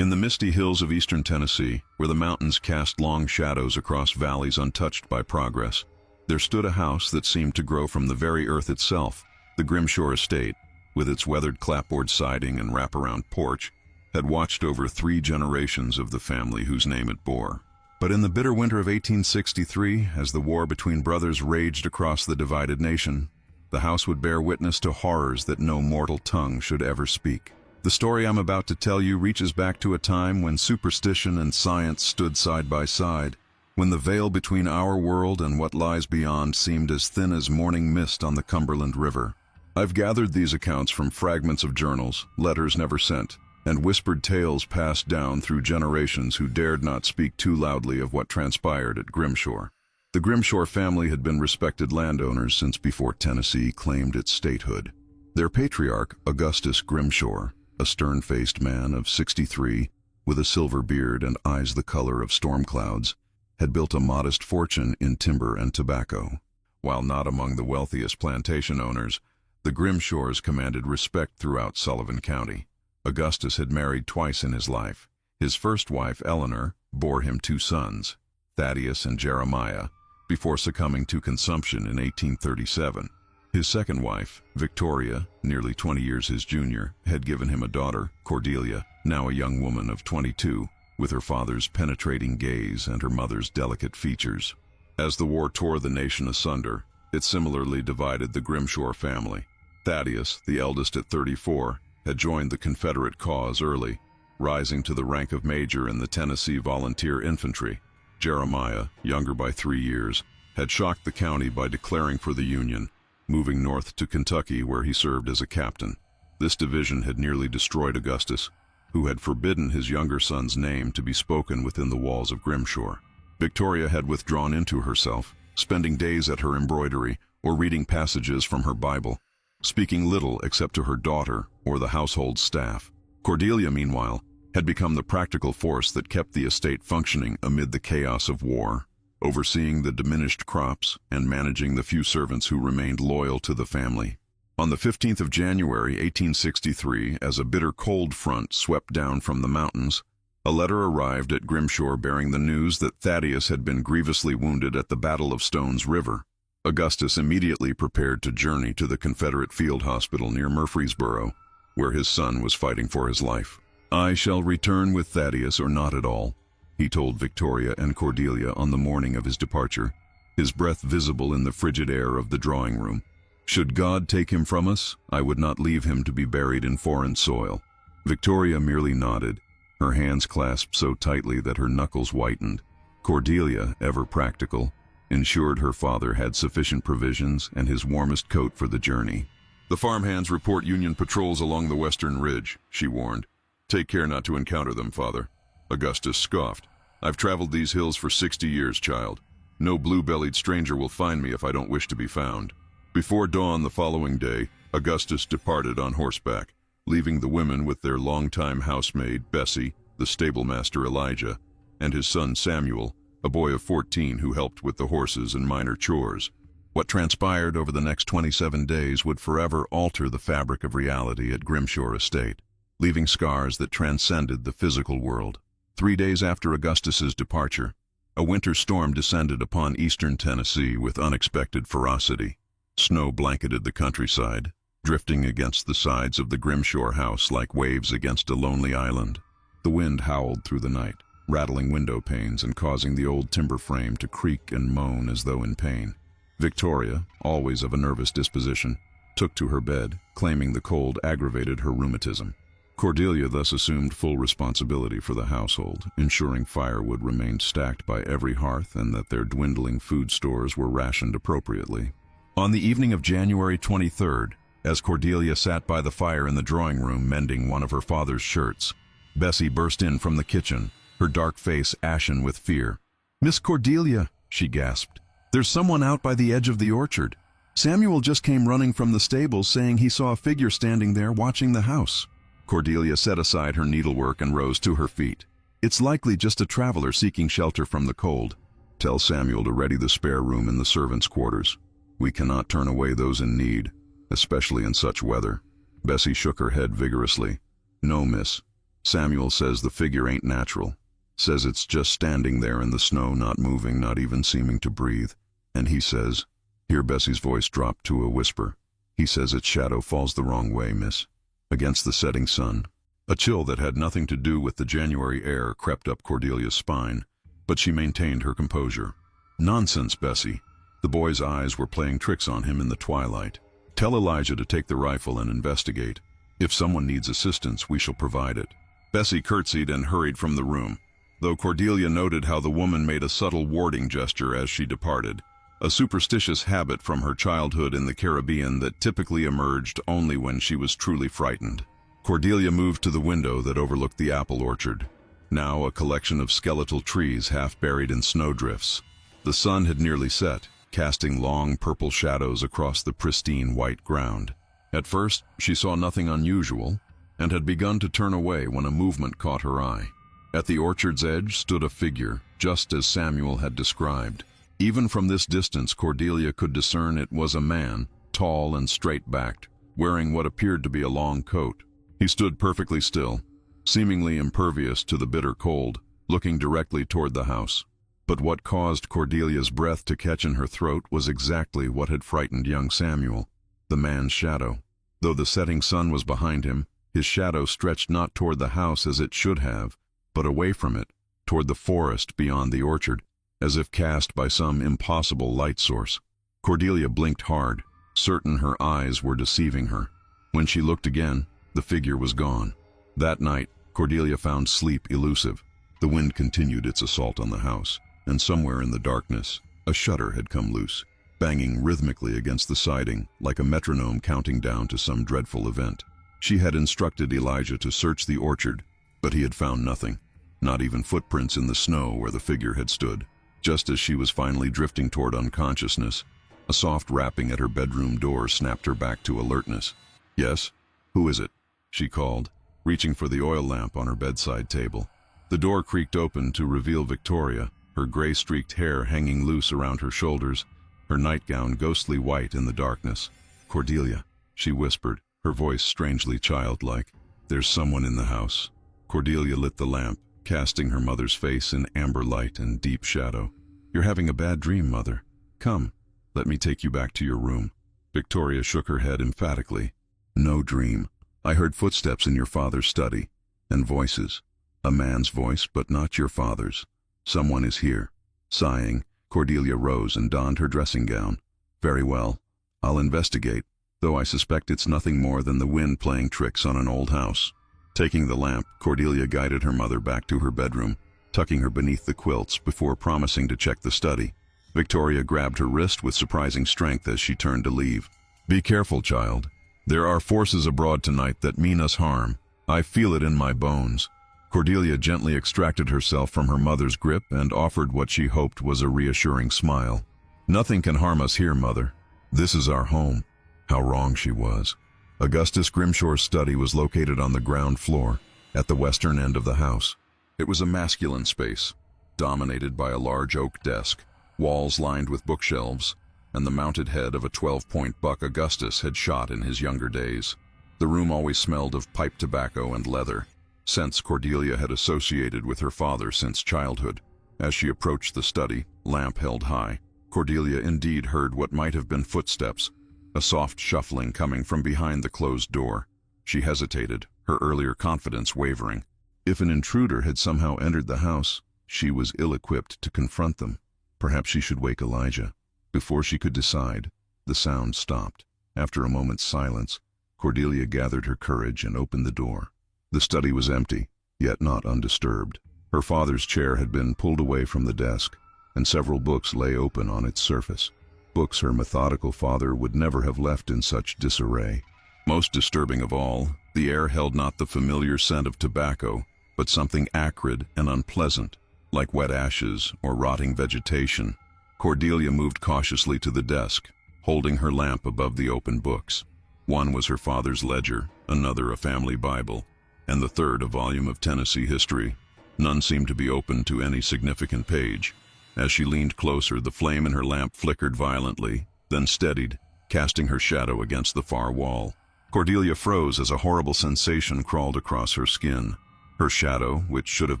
In the misty hills of eastern Tennessee, where the mountains cast long shadows across valleys untouched by progress, there stood a house that seemed to grow from the very earth itself. The Grimshore estate, with its weathered clapboard siding and wraparound porch, had watched over 3 generations of the family whose name it bore. But in the bitter winter of 1863, as the war between brothers raged across the divided nation, the house would bear witness to horrors that no mortal tongue should ever speak. The story I'm about to tell you reaches back to a time when superstition and science stood side by side, when the veil between our world and what lies beyond seemed as thin as morning mist on the Cumberland River. I've gathered these accounts from fragments of journals, letters never sent, and whispered tales passed down through generations who dared not speak too loudly of what transpired at Grimshore. The Grimshore family had been respected landowners since before Tennessee claimed its statehood. Their patriarch, Augustus Grimshore, a stern-faced man of 63, with a silver beard and eyes the color of storm clouds, had built a modest fortune in timber and tobacco. While not among the wealthiest plantation owners, the Grimshores commanded respect throughout Sullivan County. Augustus had married twice in his life. His first wife, Eleanor, bore him 2 sons, Thaddeus and Jeremiah, before succumbing to consumption in 1837. His second wife, Victoria, nearly 20 years his junior, had given him a daughter, Cordelia, now a young woman of 22, with her father's penetrating gaze and her mother's delicate features. As the war tore the nation asunder, it similarly divided the Grimshore family. Thaddeus, the eldest at 34, had joined the Confederate cause early, rising to the rank of major in the Tennessee Volunteer Infantry. Jeremiah, younger by 3 years, had shocked the county by declaring for the Union, moving north to Kentucky where he served as a captain. This division had nearly destroyed Augustus, who had forbidden his younger son's name to be spoken within the walls of Grimshore. Victoria had withdrawn into herself, spending days at her embroidery or reading passages from her Bible, speaking little except to her daughter or the household staff. Cordelia, meanwhile, had become the practical force that kept the estate functioning amid the chaos of war, overseeing the diminished crops and managing the few servants who remained loyal to the family. On the 15th of January, 1863, as a bitter cold front swept down from the mountains, a letter arrived at Grimshore bearing the news that Thaddeus had been grievously wounded at the Battle of Stones River. Augustus immediately prepared to journey to the Confederate field hospital near Murfreesboro, where his son was fighting for his life. "I shall return with Thaddeus or not at all," he told Victoria and Cordelia on the morning of his departure, his breath visible in the frigid air of the drawing room. "Should God take him from us, I would not leave him to be buried in foreign soil." Victoria merely nodded, her hands clasped so tightly that her knuckles whitened. Cordelia, ever practical, ensured her father had sufficient provisions and his warmest coat for the journey. "The farmhands report Union patrols along the western ridge," she warned. "Take care not to encounter them, father." Augustus scoffed. "I've traveled these hills for 60 years, child. No blue-bellied stranger will find me if I don't wish to be found." Before dawn the following day, Augustus departed on horseback, leaving the women with their longtime housemaid, Bessie, the stablemaster Elijah, and his son Samuel, a boy of 14 who helped with the horses and minor chores. What transpired over the next 27 days would forever alter the fabric of reality at Grimshore Estate, leaving scars that transcended the physical world. 3 days after Augustus's departure, a winter storm descended upon eastern Tennessee with unexpected ferocity. Snow blanketed the countryside, drifting against the sides of the Grimshore house like waves against a lonely island. The wind howled through the night, rattling window panes and causing the old timber frame to creak and moan as though in pain. Victoria, always of a nervous disposition, took to her bed, claiming the cold aggravated her rheumatism. Cordelia thus assumed full responsibility for the household, ensuring firewood remained stacked by every hearth and that their dwindling food stores were rationed appropriately. On the evening of January 23rd, as Cordelia sat by the fire in the drawing room mending one of her father's shirts, Bessie burst in from the kitchen, her dark face ashen with fear. "Miss Cordelia," she gasped, "there's someone out by the edge of the orchard. Samuel just came running from the stables saying he saw a figure standing there watching the house." Cordelia set aside her needlework and rose to her feet. "It's likely just a traveler seeking shelter from the cold. Tell Samuel to ready the spare room in the servants' quarters. We cannot turn away those in need, especially in such weather." Bessie shook her head vigorously. "No, miss. Samuel says the figure ain't natural. Says it's just standing there in the snow, not moving, not even seeming to breathe. And he says, here Bessie's voice dropped to a whisper, he says its shadow falls the wrong way, miss, against the setting sun. A chill that had nothing to do with the January air crept up Cordelia's spine, but she maintained her composure. Nonsense, Bessie. The boy's eyes were playing tricks on him in the twilight. Tell Elijah to take the rifle and investigate. If someone needs assistance, we shall provide it. Bessie curtsied and hurried from the room, though Cordelia noted how the woman made a subtle warding gesture as she departed, a superstitious habit from her childhood in the Caribbean that typically emerged only when she was truly frightened. Cordelia moved to the window that overlooked the apple orchard, now a collection of skeletal trees half buried in snowdrifts. The sun had nearly set, casting long purple shadows across the pristine white ground. At first, she saw nothing unusual, and had begun to turn away when a movement caught her eye. At the orchard's edge stood a figure, just as Samuel had described. Even from this distance, Cordelia could discern it was a man, tall and straight-backed, wearing what appeared to be a long coat. He stood perfectly still, seemingly impervious to the bitter cold, looking directly toward the house. But what caused Cordelia's breath to catch in her throat was exactly what had frightened young Samuel, the man's shadow. Though the setting sun was behind him, his shadow stretched not toward the house as it should have, but away from it, toward the forest beyond the orchard, as if cast by some impossible light source. Cordelia blinked hard, certain her eyes were deceiving her. When she looked again, the figure was gone. That night, Cordelia found sleep elusive. The wind continued its assault on the house, and somewhere in the darkness, a shutter had come loose, banging rhythmically against the siding like a metronome counting down to some dreadful event. She had instructed Elijah to search the orchard, but he had found nothing, not even footprints in the snow where the figure had stood. Just as she was finally drifting toward unconsciousness, a soft rapping at her bedroom door snapped her back to alertness. Yes? Who is it? She called, reaching for the oil lamp on her bedside table. The door creaked open to reveal Victoria, her gray-streaked hair hanging loose around her shoulders, her nightgown ghostly white in the darkness. Cordelia, she whispered, her voice strangely childlike. There's someone in the house. Cordelia lit the lamp, casting her mother's face in amber light and deep shadow. You're having a bad dream, Mother. Come, let me take you back to your room. Victoria shook her head emphatically. No dream. I heard footsteps in your father's study, and voices. A man's voice, but not your father's. Someone is here. Sighing, Cordelia rose and donned her dressing gown. Very well. I'll investigate, though I suspect it's nothing more than the wind playing tricks on an old house. Taking the lamp, Cordelia guided her mother back to her bedroom, tucking her beneath the quilts before promising to check the study. Victoria grabbed her wrist with surprising strength as she turned to leave. Be careful, child. There are forces abroad tonight that mean us harm. I feel it in my bones. Cordelia gently extracted herself from her mother's grip and offered what she hoped was a reassuring smile. Nothing can harm us here, Mother. This is our home. How wrong she was. Augustus Grimshore's study was located on the ground floor, at the western end of the house. It was a masculine space, dominated by a large oak desk, walls lined with bookshelves, and the mounted head of a 12-point buck Augustus had shot in his younger days. The room always smelled of pipe tobacco and leather, scents Cordelia had associated with her father since childhood. As she approached the study, lamp held high, Cordelia indeed heard what might have been footsteps, a soft shuffling coming from behind the closed door. She hesitated, her earlier confidence wavering. If an intruder had somehow entered the house, she was ill-equipped to confront them. Perhaps she should wake Elijah. Before she could decide, the sound stopped. After a moment's silence, Cordelia gathered her courage and opened the door. The study was empty, yet not undisturbed. Her father's chair had been pulled away from the desk, and several books lay open on its surface. Books her methodical father would never have left in such disarray. Most disturbing of all, the air held not the familiar scent of tobacco, but something acrid and unpleasant, like wet ashes or rotting vegetation. Cordelia moved cautiously to the desk, holding her lamp above the open books. One was her father's ledger, another a family Bible, and the third a volume of Tennessee history. None seemed to be open to any significant page. As she leaned closer, the flame in her lamp flickered violently, then steadied, casting her shadow against the far wall. Cordelia froze as a horrible sensation crawled across her skin. Her shadow, which should have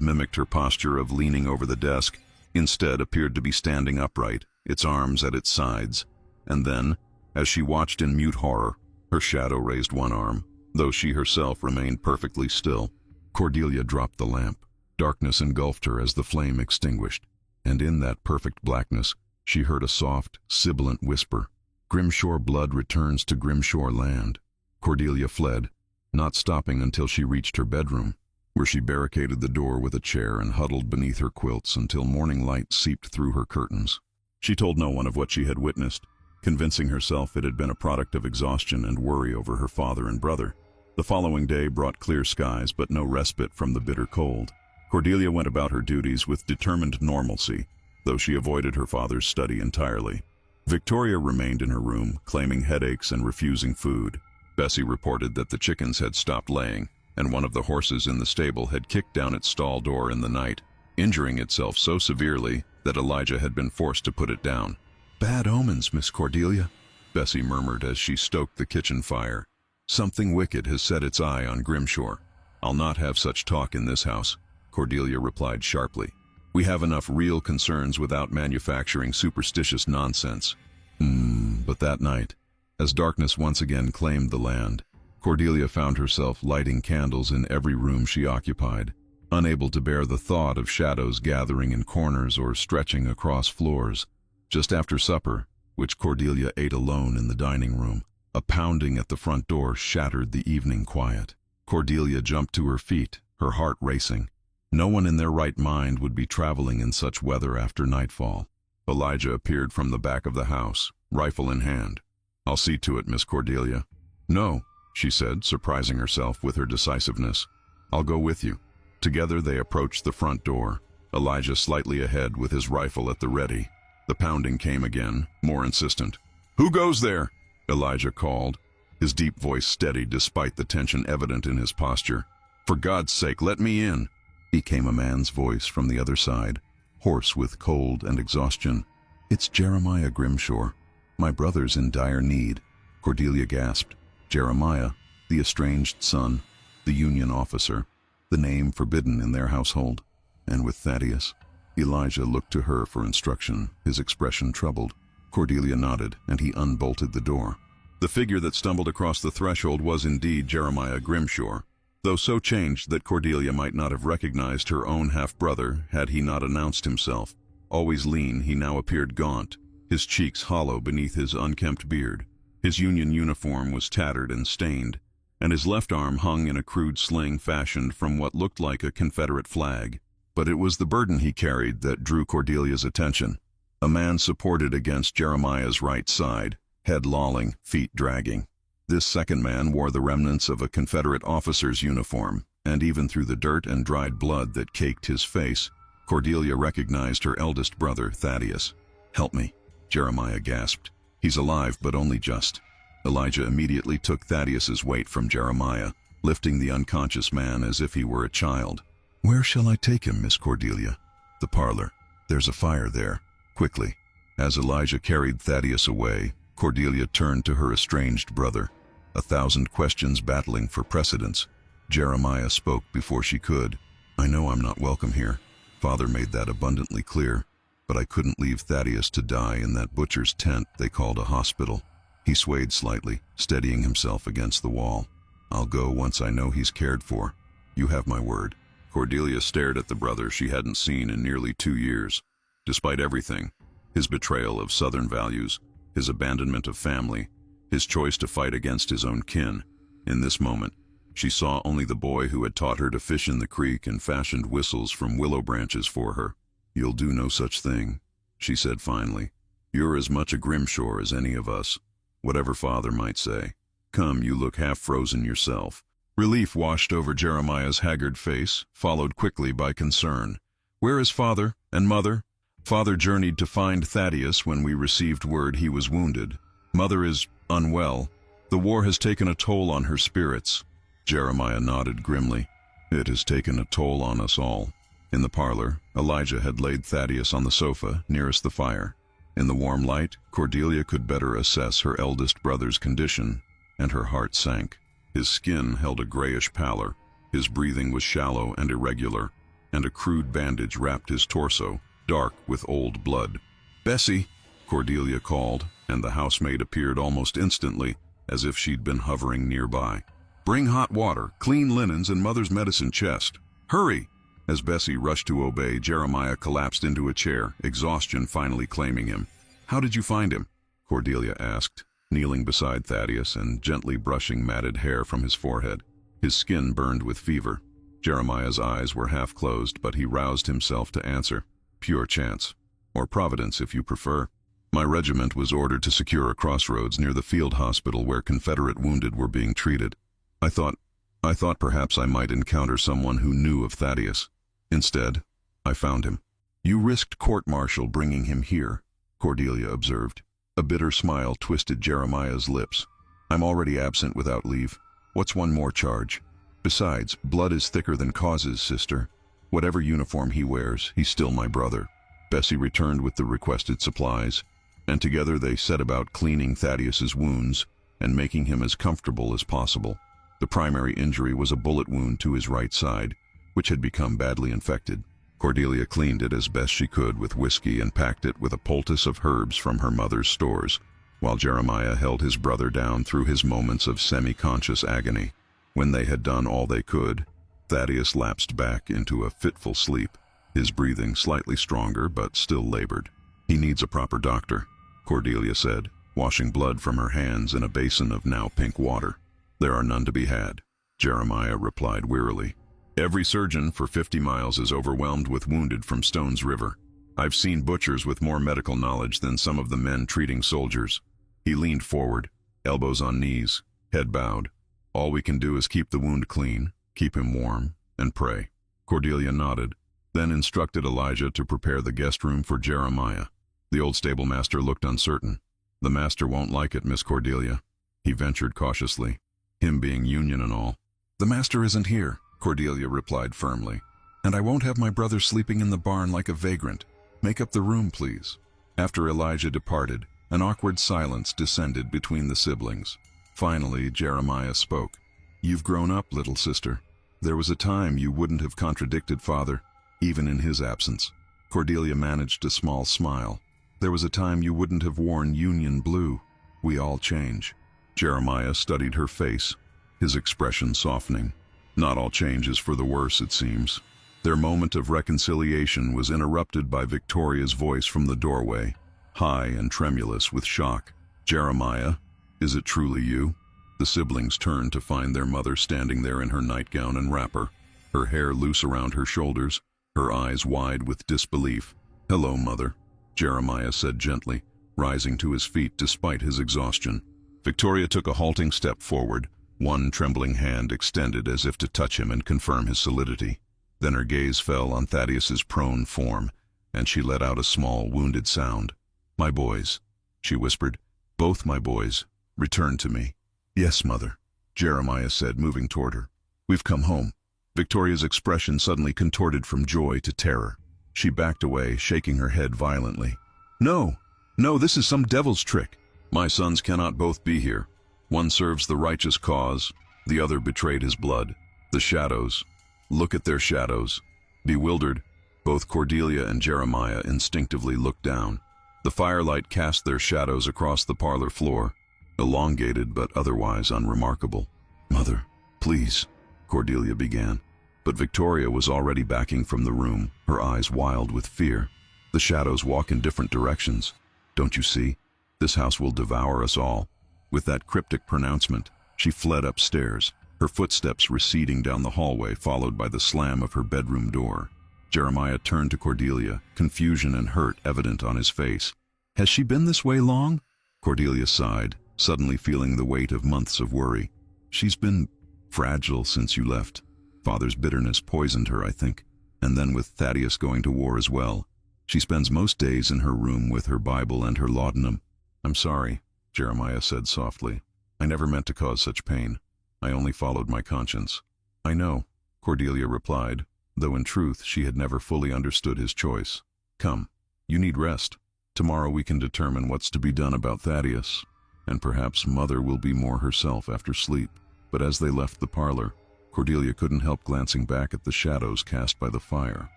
mimicked her posture of leaning over the desk, instead appeared to be standing upright, its arms at its sides. And then, as she watched in mute horror, her shadow raised one arm, though she herself remained perfectly still. Cordelia dropped the lamp. Darkness engulfed her as the flame extinguished, and in that perfect blackness, she heard a soft, sibilant whisper. "Grimshore blood returns to Grimshore land." Cordelia fled, not stopping until she reached her bedroom, where she barricaded the door with a chair and huddled beneath her quilts until morning light seeped through her curtains. She told no one of what she had witnessed, convincing herself it had been a product of exhaustion and worry over her father and brother. The following day brought clear skies but no respite from the bitter cold. Cordelia went about her duties with determined normalcy, though she avoided her father's study entirely. Victoria remained in her room, claiming headaches and refusing food. Bessie reported that the chickens had stopped laying, and one of the horses in the stable had kicked down its stall door in the night, injuring itself so severely that Elijah had been forced to put it down. "Bad omens, Miss Cordelia," Bessie murmured as she stoked the kitchen fire. "Something wicked has set its eye on Grimshore." "I'll not have such talk in this house," Cordelia replied sharply. "We have enough real concerns without manufacturing superstitious nonsense." But that night, as darkness once again claimed the land, Cordelia found herself lighting candles in every room she occupied, unable to bear the thought of shadows gathering in corners or stretching across floors. Just after supper, which Cordelia ate alone in the dining room, a pounding at the front door shattered the evening quiet. Cordelia jumped to her feet, her heart racing. No one in their right mind would be traveling in such weather after nightfall. Elijah appeared from the back of the house, rifle in hand. "I'll see to it, Miss Cordelia." "No," she said, surprising herself with her decisiveness. "I'll go with you." Together they approached the front door, Elijah slightly ahead with his rifle at the ready. The pounding came again, more insistent. "Who goes there?" Elijah called, his deep voice steady despite the tension evident in his posture. "For God's sake, let me in," became a man's voice from the other side, hoarse with cold and exhaustion. "It's Jeremiah Grimshore. My brother's in dire need." Cordelia gasped. Jeremiah, the estranged son, the Union officer, the name forbidden in their household. And with Thaddeus? Elijah looked to her for instruction, his expression troubled. Cordelia nodded, and he unbolted the door. The figure that stumbled across the threshold was indeed Jeremiah Grimshore, though so changed that Cordelia might not have recognized her own half-brother had he not announced himself. Always lean, he now appeared gaunt, his cheeks hollow beneath his unkempt beard. His Union uniform was tattered and stained, and his left arm hung in a crude sling fashioned from what looked like a Confederate flag. But it was the burden he carried that drew Cordelia's attention. A man supported against Jeremiah's right side, head lolling, feet dragging. This second man wore the remnants of a Confederate officer's uniform, and even through the dirt and dried blood that caked his face, Cordelia recognized her eldest brother, Thaddeus. "Help me," Jeremiah gasped. "He's alive, but only just." Elijah immediately took Thaddeus's weight from Jeremiah, lifting the unconscious man as if he were a child. "Where shall I take him, Miss Cordelia?" "The parlor. There's a fire there. Quickly." As Elijah carried Thaddeus away, Cordelia turned to her estranged brother, 1,000 questions battling for precedence. Jeremiah spoke before she could. "I know I'm not welcome here. Father made that abundantly clear, but I couldn't leave Thaddeus to die in that butcher's tent they called a hospital." He swayed slightly, steadying himself against the wall. "I'll go once I know he's cared for. You have my word." Cordelia stared at the brother she hadn't seen in nearly 2 years. Despite everything, his betrayal of Southern values, his abandonment of family, his choice to fight against his own kin, in this moment, she saw only the boy who had taught her to fish in the creek and fashioned whistles from willow branches for her. "You'll do no such thing," she said finally. "You're as much a Grimshore as any of us, whatever Father might say. Come, you look half frozen yourself." Relief washed over Jeremiah's haggard face, followed quickly by concern. "Where is Father and Mother?" "Father journeyed to find Thaddeus when we received word he was wounded. Mother is unwell. The war has taken a toll on her spirits." Jeremiah nodded grimly. "It has taken a toll on us all." In the parlor, Elijah had laid Thaddeus on the sofa nearest the fire. In the warm light, Cordelia could better assess her eldest brother's condition, and her heart sank. His skin held a grayish pallor, His breathing was shallow and irregular, and a crude bandage wrapped his torso, dark with old blood. "Bessie," Cordelia called, and the housemaid appeared almost instantly, as if she'd been hovering nearby. "Bring hot water, clean linens, and Mother's medicine chest. Hurry!" As Bessie rushed to obey, Jeremiah collapsed into a chair, exhaustion finally claiming him. "How did you find him?" Cordelia asked, kneeling beside Thaddeus and gently brushing matted hair from his forehead. His skin burned with fever. Jeremiah's eyes were half closed, but he roused himself to answer. "Pure chance. Or providence, if you prefer. My regiment was ordered to secure a crossroads near the field hospital where Confederate wounded were being treated. I thought perhaps I might encounter someone who knew of Thaddeus. Instead, I found him." "You risked court-martial bringing him here," Cordelia observed. A bitter smile twisted Jeremiah's lips. "I'm already absent without leave. What's one more charge? Besides, blood is thicker than causes, sister. Whatever uniform he wears, he's still my brother." Bessie returned with the requested supplies, and together they set about cleaning Thaddeus's wounds and making him as comfortable as possible. The primary injury was a bullet wound to his right side, which had become badly infected. Cordelia cleaned it as best she could with whiskey and packed it with a poultice of herbs from her mother's stores, while Jeremiah held his brother down through his moments of semi-conscious agony. When they had done all they could, Thaddeus lapsed back into a fitful sleep, his breathing slightly stronger but still labored. "He needs a proper doctor," Cordelia said, washing blood from her hands in a basin of now pink water. "There are none to be had," Jeremiah replied wearily. "Every surgeon for 50 miles is overwhelmed with wounded from Stones River. I've seen butchers with more medical knowledge than some of the men treating soldiers." He leaned forward, elbows on knees, head bowed. "All we can do is keep the wound clean, keep him warm, and pray." Cordelia nodded, then instructed Elijah to prepare the guest room for Jeremiah. The old stablemaster looked uncertain. "The master won't like it, Miss Cordelia," he ventured cautiously, him being Union and all. "The master isn't here," Cordelia replied firmly, "and I won't have my brother sleeping in the barn like a vagrant. Make up the room, please." After Elijah departed, an awkward silence descended between the siblings. Finally, Jeremiah spoke. "You've grown up, little sister. There was a time you wouldn't have contradicted Father, even in his absence." Cordelia managed a small smile. "There was a time you wouldn't have worn Union blue. We all change." Jeremiah studied her face, his expression softening. "Not all change is for the worse, it seems." Their moment of reconciliation was interrupted by Victoria's voice from the doorway, high and tremulous with shock. "Jeremiah, is it truly you?" The siblings turned to find their mother standing there in her nightgown and wrapper, her hair loose around her shoulders, her eyes wide with disbelief. "Hello, Mother," Jeremiah said gently, rising to his feet despite his exhaustion. Victoria took a halting step forward, one trembling hand extended as if to touch him and confirm his solidity. Then her gaze fell on Thaddeus's prone form, and she let out a small, wounded sound. "My boys," she whispered. "Both my boys. Return to me." "Yes, Mother," Jeremiah said, moving toward her. "We've come home." Victoria's expression suddenly contorted from joy to terror. She backed away, shaking her head violently. No, this is some devil's trick. My sons cannot both be here. One serves the righteous cause, the other betrayed his blood. The shadows. Look at their shadows." Bewildered, both Cordelia and Jeremiah instinctively looked down. The firelight cast their shadows across the parlor floor, elongated but otherwise unremarkable. "Mother, please," Cordelia began, but Victoria was already backing from the room, her eyes wild with fear. "The shadows walk in different directions. Don't you see? This house will devour us all." With that cryptic pronouncement, she fled upstairs, her footsteps receding down the hallway, followed by the slam of her bedroom door. Jeremiah turned to Cordelia, confusion and hurt evident on his face. "Has she been this way long?" Cordelia sighed, suddenly feeling the weight of months of worry. "She's been fragile since you left. Father's bitterness poisoned her, I think, and then with Thaddeus going to war as well. She spends most days in her room with her Bible and her laudanum." "I'm sorry," Jeremiah said softly. "I never meant to cause such pain. I only followed my conscience." "I know," Cordelia replied, though in truth she had never fully understood his choice. "Come, you need rest. Tomorrow we can determine what's to be done about Thaddeus, and perhaps Mother will be more herself after sleep." But as they left the parlor, Cordelia couldn't help glancing back at the shadows cast by the fire.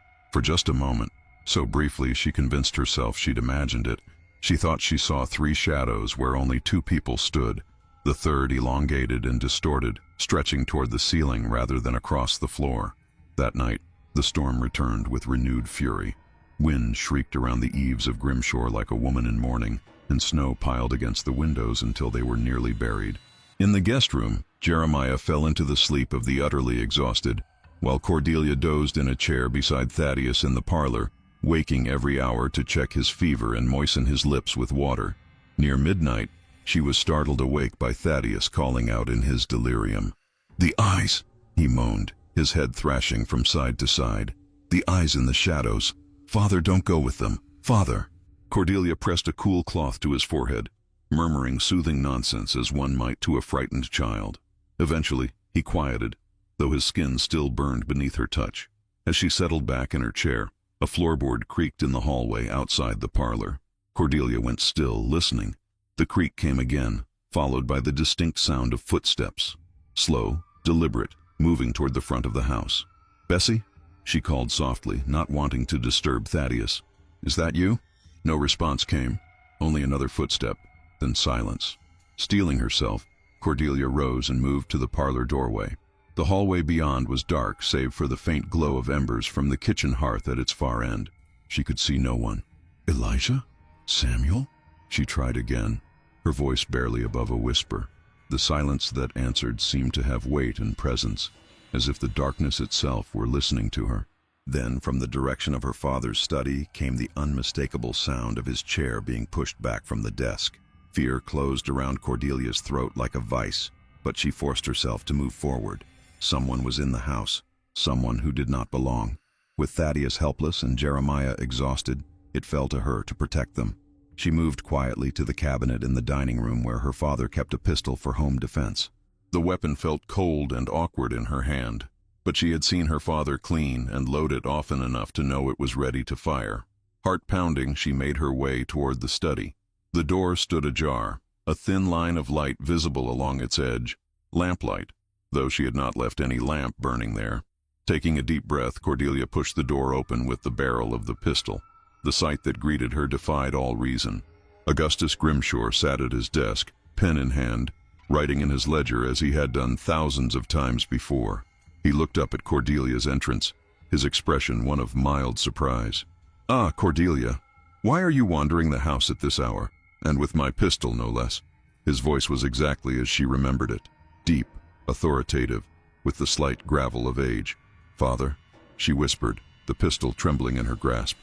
For just a moment, so briefly she convinced herself she'd imagined it, she thought she saw 3 shadows where only 2 people stood, the third elongated and distorted, stretching toward the ceiling rather than across the floor. That night, the storm returned with renewed fury. Wind shrieked around the eaves of Grimshore like a woman in mourning, and snow piled against the windows until they were nearly buried. In the guest room, Jeremiah fell into the sleep of the utterly exhausted, while Cordelia dozed in a chair beside Thaddeus in the parlor, waking every hour to check his fever and moisten his lips with water. Near midnight, she was startled awake by Thaddeus calling out in his delirium. "The eyes!" he moaned, his head thrashing from side to side. "The eyes in the shadows! Father, don't go with them! Father!" Cordelia pressed a cool cloth to his forehead, murmuring soothing nonsense as one might to a frightened child. Eventually, he quieted, though his skin still burned beneath her touch. As she settled back in her chair, a floorboard creaked in the hallway outside the parlor. Cordelia went still, listening. The creak came again, followed by the distinct sound of footsteps. Slow, deliberate, moving toward the front of the house. "Bessie?" she called softly, not wanting to disturb Thaddeus. "Is that you?" No response came, only another footstep, then silence. Steeling herself, Cordelia rose and moved to the parlor doorway. The hallway beyond was dark save for the faint glow of embers from the kitchen hearth at its far end. She could see no one. "Elijah? Samuel?" She tried again, her voice barely above a whisper. The silence that answered seemed to have weight and presence, as if the darkness itself were listening to her. Then, from the direction of her father's study, came the unmistakable sound of his chair being pushed back from the desk. Fear closed around Cordelia's throat like a vice, but she forced herself to move forward. Someone was in the house, someone who did not belong. With Thaddeus helpless and Jeremiah exhausted, it fell to her to protect them. She moved quietly to the cabinet in the dining room where her father kept a pistol for home defense. The weapon felt cold and awkward in her hand, but she had seen her father clean and load it often enough to know it was ready to fire. Heart-pounding, she made her way toward the study. The door stood ajar, a thin line of light visible along its edge, lamplight, though she had not left any lamp burning there. Taking a deep breath, Cordelia pushed the door open with the barrel of the pistol. The sight that greeted her defied all reason. Augustus Grimshore sat at his desk, pen in hand, writing in his ledger as he had done thousands of times before. He looked up at Cordelia's entrance, his expression one of mild surprise. "Ah, Cordelia, why are you wandering the house at this hour? And with my pistol, no less." His voice was exactly as she remembered it, deep, authoritative, with the slight gravel of age. "Father," she whispered, the pistol trembling in her grasp.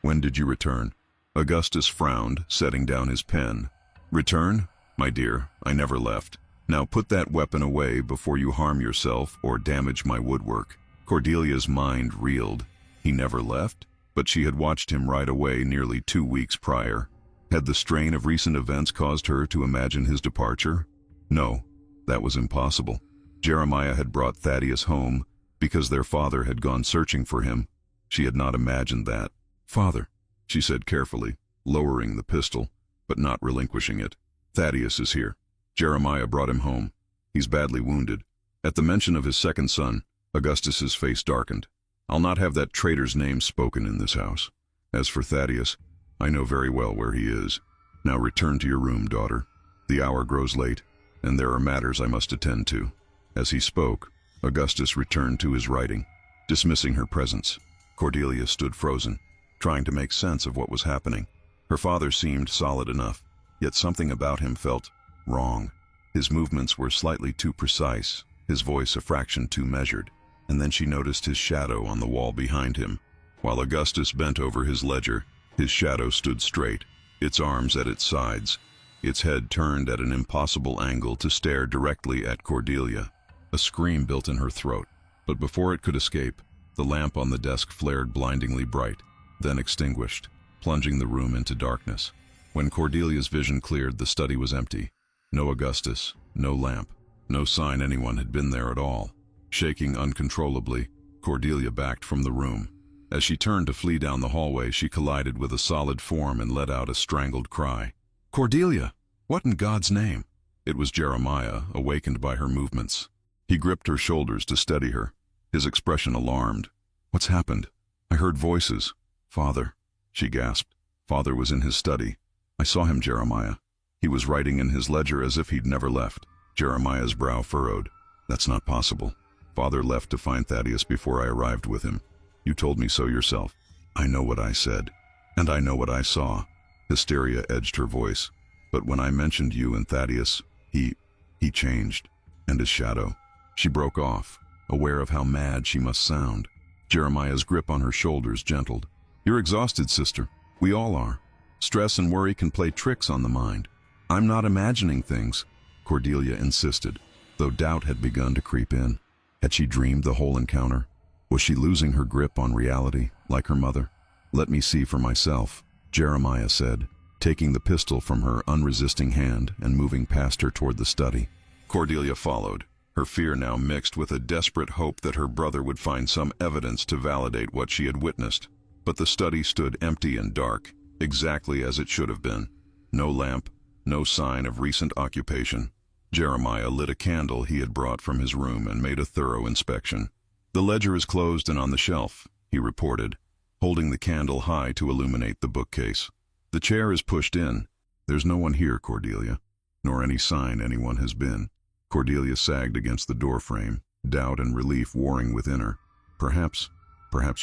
When did you return?" Augustus frowned, setting down his pen. "Return? My dear, I never left. Now put that weapon away before you harm yourself or damage my woodwork." Cordelia's mind reeled. He never left? But she had watched him ride away nearly 2 weeks prior. Had the strain of recent events caused her to imagine his departure? No, that was impossible. Jeremiah had brought Thaddeus home because their father had gone searching for him. She had not imagined that. "Father," she said carefully, lowering the pistol, but not relinquishing it. "Thaddeus is here. Jeremiah brought him home. He's badly wounded." At the mention of his second son, Augustus's face darkened. "I'll not have that traitor's name spoken in this house. As for Thaddeus, I know very well where he is. Now return to your room, daughter. The hour grows late, and there are matters I must attend to." As he spoke, Augustus returned to his writing, dismissing her presence. Cordelia stood frozen, trying to make sense of what was happening. Her father seemed solid enough, yet something about him felt wrong. His movements were slightly too precise, his voice a fraction too measured, and then she noticed his shadow on the wall behind him. While Augustus bent over his ledger, his shadow stood straight, its arms at its sides, its head turned at an impossible angle to stare directly at Cordelia. A scream built in her throat, but before it could escape, the lamp on the desk flared blindingly bright, then extinguished, plunging the room into darkness. When Cordelia's vision cleared, the study was empty. No Augustus, no lamp, no sign anyone had been there at all. Shaking uncontrollably, Cordelia backed from the room. As she turned to flee down the hallway, she collided with a solid form and let out a strangled cry. "Cordelia! What in God's name?" It was Jeremiah, awakened by her movements. He gripped her shoulders to steady her, his expression alarmed. "What's happened? I heard voices." "Father," she gasped. Father was in his study. "I saw him, Jeremiah. He was writing in his ledger as if he'd never left." Jeremiah's brow furrowed. "That's not possible. Father left to find Thaddeus before I arrived with him. You told me so yourself." "I know what I said, and I know what I saw." Hysteria edged her voice. "But when I mentioned you and Thaddeus, he changed. And his shadow." She broke off, aware of how mad she must sound. Jeremiah's grip on her shoulders gentled. "You're exhausted, sister. We all are. Stress and worry can play tricks on the mind." "I'm not imagining things," Cordelia insisted, though doubt had begun to creep in. Had she dreamed the whole encounter? Was she losing her grip on reality, like her mother? "Let me see for myself," Jeremiah said, taking the pistol from her unresisting hand and moving past her toward the study. Cordelia followed, her fear now mixed with a desperate hope that her brother would find some evidence to validate what she had witnessed. But the study stood empty and dark, exactly as it should have been. No lamp, no sign of recent occupation. Jeremiah lit a candle he had brought from his room and made a thorough inspection. "The ledger is closed and on the shelf," he reported, holding the candle high to illuminate the bookcase. "The chair is pushed in. There's no one here, Cordelia, nor any sign anyone has been." Cordelia sagged against the doorframe, doubt and relief warring within her. Perhaps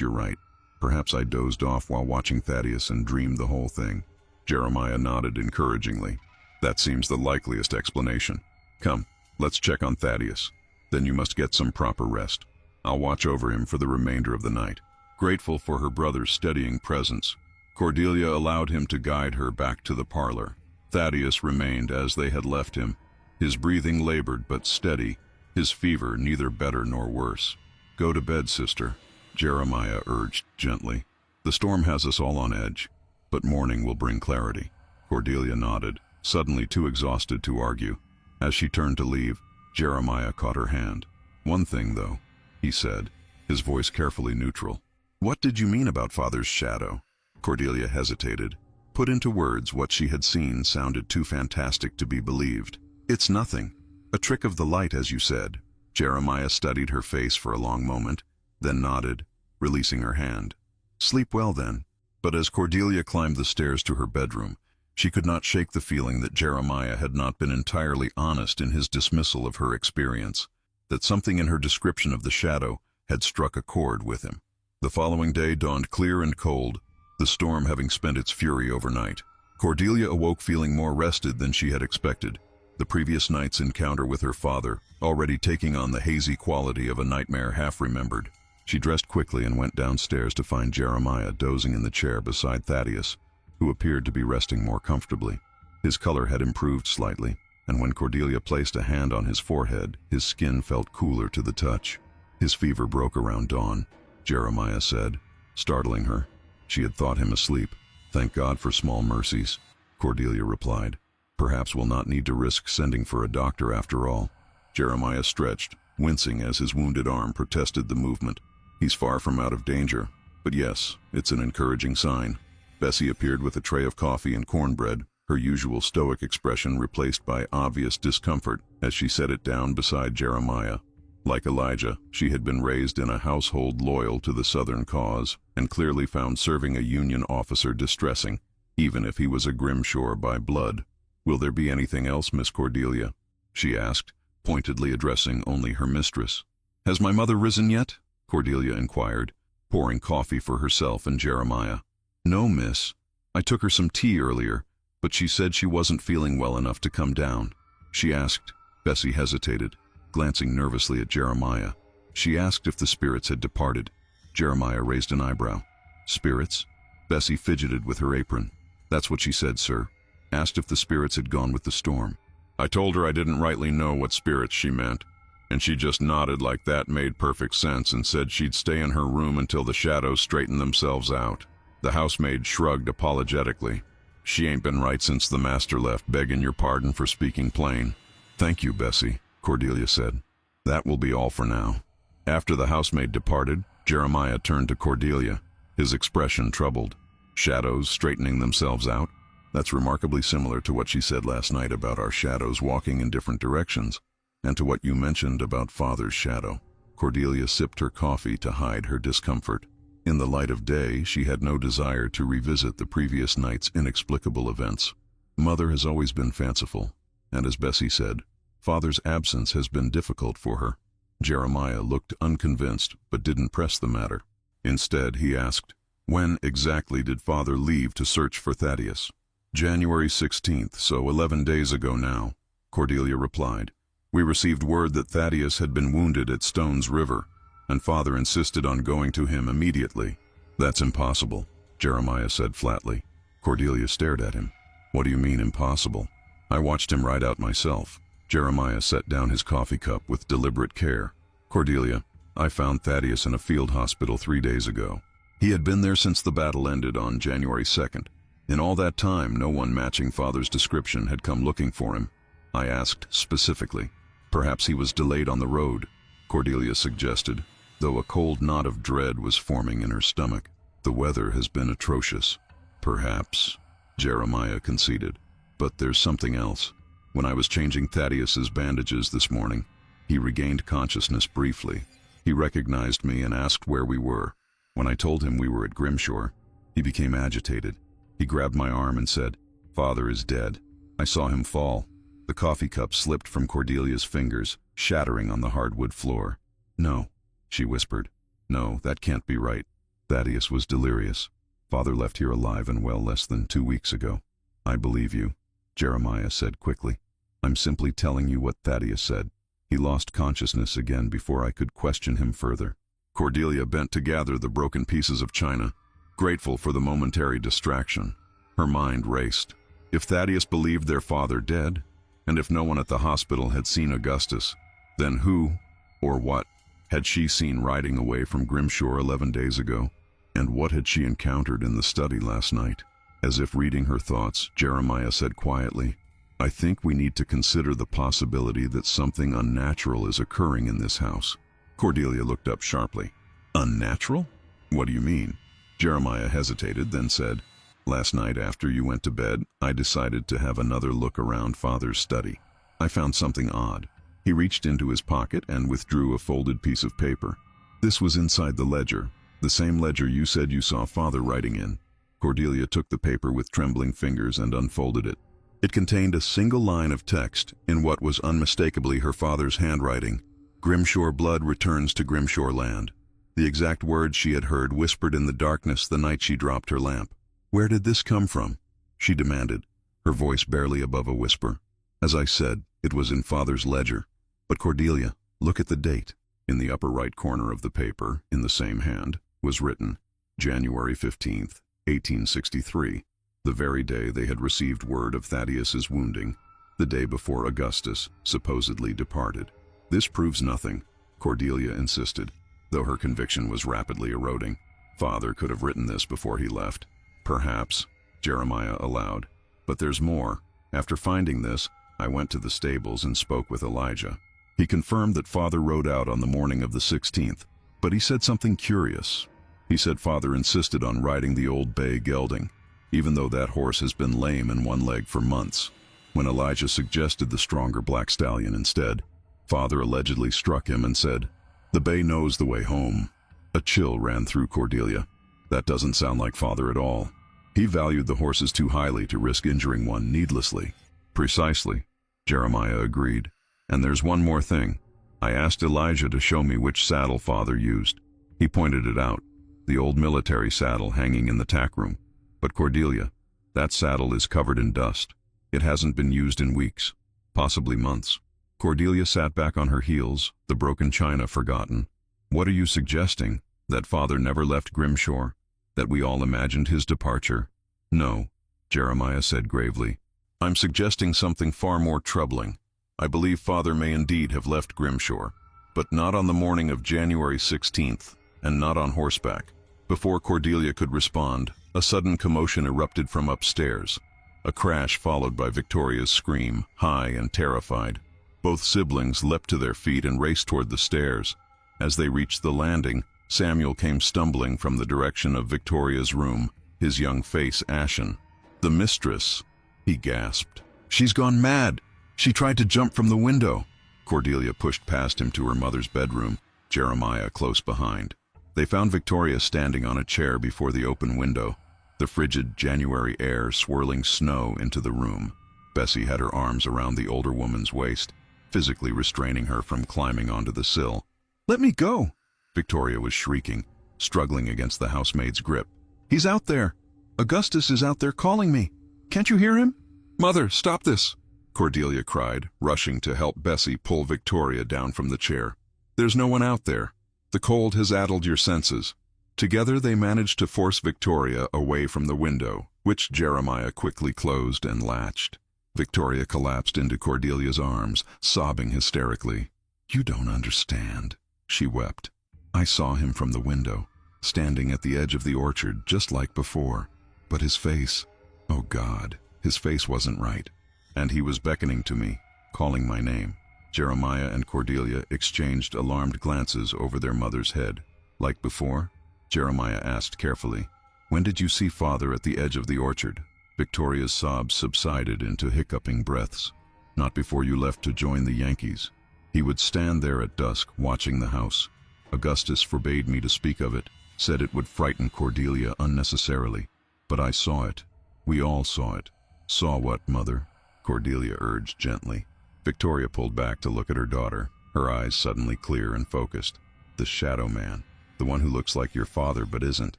you're right. Perhaps I dozed off while watching Thaddeus and dreamed the whole thing." Jeremiah nodded encouragingly. "That seems the likeliest explanation. Come, let's check on Thaddeus. Then you must get some proper rest. I'll watch over him for the remainder of the night." Grateful for her brother's steadying presence, Cordelia allowed him to guide her back to the parlor. Thaddeus remained as they had left him, his breathing labored but steady, his fever neither better nor worse. "Go to bed, sister," Jeremiah urged gently. "The storm has us all on edge, but morning will bring clarity." Cordelia nodded, suddenly too exhausted to argue. As she turned to leave, Jeremiah caught her hand. "One thing, though," he said, his voice carefully neutral. "What did you mean about Father's shadow?" Cordelia hesitated. Put into words, what she had seen sounded too fantastic to be believed. "It's nothing. A trick of the light, as you said." Jeremiah studied her face for a long moment, then nodded, releasing her hand. "Sleep well, then." But as Cordelia climbed the stairs to her bedroom, she could not shake the feeling that Jeremiah had not been entirely honest in his dismissal of her experience, that something in her description of the shadow had struck a chord with him. The following day dawned clear and cold, the storm having spent its fury overnight. Cordelia awoke feeling more rested than she had expected, the previous night's encounter with her father already taking on the hazy quality of a nightmare half-remembered. She dressed quickly and went downstairs to find Jeremiah dozing in the chair beside Thaddeus, who appeared to be resting more comfortably. His color had improved slightly, and when Cordelia placed a hand on his forehead, his skin felt cooler to the touch. "His fever broke around dawn," Jeremiah said, startling her. She had thought him asleep. "Thank God for small mercies," Cordelia replied. "Perhaps we'll not need to risk sending for a doctor after all." Jeremiah stretched, wincing as his wounded arm protested the movement. "He's far from out of danger, but yes, it's an encouraging sign." Bessie appeared with a tray of coffee and cornbread, her usual stoic expression replaced by obvious discomfort as she set it down beside Jeremiah. Like Elijah, she had been raised in a household loyal to the Southern cause and clearly found serving a Union officer distressing, even if he was a Grimshore by blood. "Will there be anything else, Miss Cordelia?" she asked, pointedly addressing only her mistress. "Has my mother risen yet?" Cordelia inquired, pouring coffee for herself and Jeremiah. "No, miss. I took her some tea earlier, but she said she wasn't feeling well enough to come down." She asked. Bessie hesitated, glancing nervously at Jeremiah. She asked if the spirits had departed. Jeremiah raised an eyebrow. "Spirits?" Bessie fidgeted with her apron. "That's what she said, sir. Asked if the spirits had gone with the storm." I told her I didn't rightly know what spirits she meant, and she just nodded like that made perfect sense and said she'd stay in her room until the shadows straightened themselves out. The housemaid shrugged apologetically. "She ain't been right since the master left, begging your pardon for speaking plain." "Thank you, Bessie," Cordelia said. "That will be all for now." After the housemaid departed, Jeremiah turned to Cordelia, his expression troubled. "Shadows straightening themselves out? That's remarkably similar to what she said last night about our shadows walking in different directions." And to what you mentioned about Father's shadow. Cordelia sipped her coffee to hide her discomfort. In the light of day, she had no desire to revisit the previous night's inexplicable events. Mother has always been fanciful, and as Bessie said, Father's absence has been difficult for her. Jeremiah looked unconvinced, but didn't press the matter. Instead, he asked, "When exactly did Father leave to search for Thaddeus?" "January 16th, so 11 days ago now," Cordelia replied. "We received word that Thaddeus had been wounded at Stones River, and Father insisted on going to him immediately." "That's impossible," Jeremiah said flatly. Cordelia stared at him. "What do you mean impossible?" "I watched him ride out myself." Jeremiah set down his coffee cup with deliberate care. "Cordelia, I found Thaddeus in a field hospital 3 days ago. He had been there since the battle ended on January 2nd. In all that time, no one matching Father's description had come looking for him. I asked specifically. Perhaps he was delayed on the road," Cordelia suggested, though a cold knot of dread was forming in her stomach. "The weather has been atrocious." "Perhaps," Jeremiah conceded. "But there's something else. When I was changing Thaddeus's bandages this morning, he regained consciousness briefly. He recognized me and asked where we were. When I told him we were at Grimshore, he became agitated. He grabbed my arm and said, 'Father is dead.' I saw him fall." The coffee cup slipped from Cordelia's fingers, shattering on the hardwood floor. "No," she whispered. "No, that can't be right. Thaddeus was delirious. Father left here alive and well less than 2 weeks ago." "I believe you," Jeremiah said quickly. "I'm simply telling you what Thaddeus said. He lost consciousness again before I could question him further." Cordelia bent to gather the broken pieces of china, grateful for the momentary distraction. Her mind raced. If Thaddeus believed their father dead, and if no one at the hospital had seen Augustus, then who, or what, had she seen riding away from Grimshore 11 days ago? And what had she encountered in the study last night? As if reading her thoughts, Jeremiah said quietly, "I think we need to consider the possibility that something unnatural is occurring in this house." Cordelia looked up sharply. "Unnatural? What do you mean?" Jeremiah hesitated, then said, "Last night after you went to bed, I decided to have another look around Father's study. I found something odd." He reached into his pocket and withdrew a folded piece of paper. "This was inside the ledger, the same ledger you said you saw Father writing in." Cordelia took the paper with trembling fingers and unfolded it. It contained a single line of text in what was unmistakably her father's handwriting. "Grimshore blood returns to Grimshore land." The exact words she had heard whispered in the darkness the night she dropped her lamp. "Where did this come from?" she demanded, her voice barely above a whisper. "As I said, it was in Father's ledger. But Cordelia, look at the date." In the upper right corner of the paper, in the same hand, was written, January 15th, 1863, the very day they had received word of Thaddeus's wounding, the day before Augustus supposedly departed. "This proves nothing," Cordelia insisted, though her conviction was rapidly eroding. "Father could have written this before he left." "Perhaps," Jeremiah allowed. "But there's more. After finding this, I went to the stables and spoke with Elijah. He confirmed that Father rode out on the morning of the 16th, but he said something curious. He said Father insisted on riding the old bay gelding, even though that horse has been lame in one leg for months. When Elijah suggested the stronger black stallion instead, Father allegedly struck him and said, 'The bay knows the way home.'" A chill ran through Cordelia. That doesn't sound like Father at all. He valued the horses too highly to risk injuring one needlessly. "Precisely," Jeremiah agreed. "And there's one more thing. I asked Elijah to show me which saddle Father used. He pointed it out, the old military saddle hanging in the tack room. But Cordelia, that saddle is covered in dust. It hasn't been used in weeks, possibly months." Cordelia sat back on her heels, the broken china forgotten. "What are you suggesting? That Father never left Grimshore? That we all imagined his departure?" "No," Jeremiah said gravely. "I'm suggesting something far more troubling. I believe Father may indeed have left Grimshore, but not on the morning of January 16th, and not on horseback." Before Cordelia could respond, a sudden commotion erupted from upstairs. A crash followed by Victoria's scream, high and terrified. Both siblings leapt to their feet and raced toward the stairs. As they reached the landing, Samuel came stumbling from the direction of Victoria's room, his young face ashen. "The mistress," he gasped. "She's gone mad. She tried to jump from the window." Cordelia pushed past him to her mother's bedroom, Jeremiah close behind. They found Victoria standing on a chair before the open window, the frigid January air swirling snow into the room. Bessie had her arms around the older woman's waist, physically restraining her from climbing onto the sill. "Let me go!" Victoria was shrieking, struggling against the housemaid's grip. "He's out there! Augustus is out there calling me! Can't you hear him?" "Mother, stop this!" Cordelia cried, rushing to help Bessie pull Victoria down from the chair. "There's no one out there. The cold has addled your senses." Together they managed to force Victoria away from the window, which Jeremiah quickly closed and latched. Victoria collapsed into Cordelia's arms, sobbing hysterically. "You don't understand," she wept. "I saw him from the window, standing at the edge of the orchard just like before. But his face, oh God, his face wasn't right. And he was beckoning to me, calling my name." Jeremiah and Cordelia exchanged alarmed glances over their mother's head. "Like before?" Jeremiah asked carefully. "When did you see Father at the edge of the orchard?" Victoria's sobs subsided into hiccuping breaths. "Not before you left to join the Yankees. He would stand there at dusk, watching the house. Augustus forbade me to speak of it, said it would frighten Cordelia unnecessarily. But I saw it. We all saw it." "Saw what, Mother?" Cordelia urged gently. Victoria pulled back to look at her daughter, her eyes suddenly clear and focused. "The shadow man. The one who looks like your father but isn't.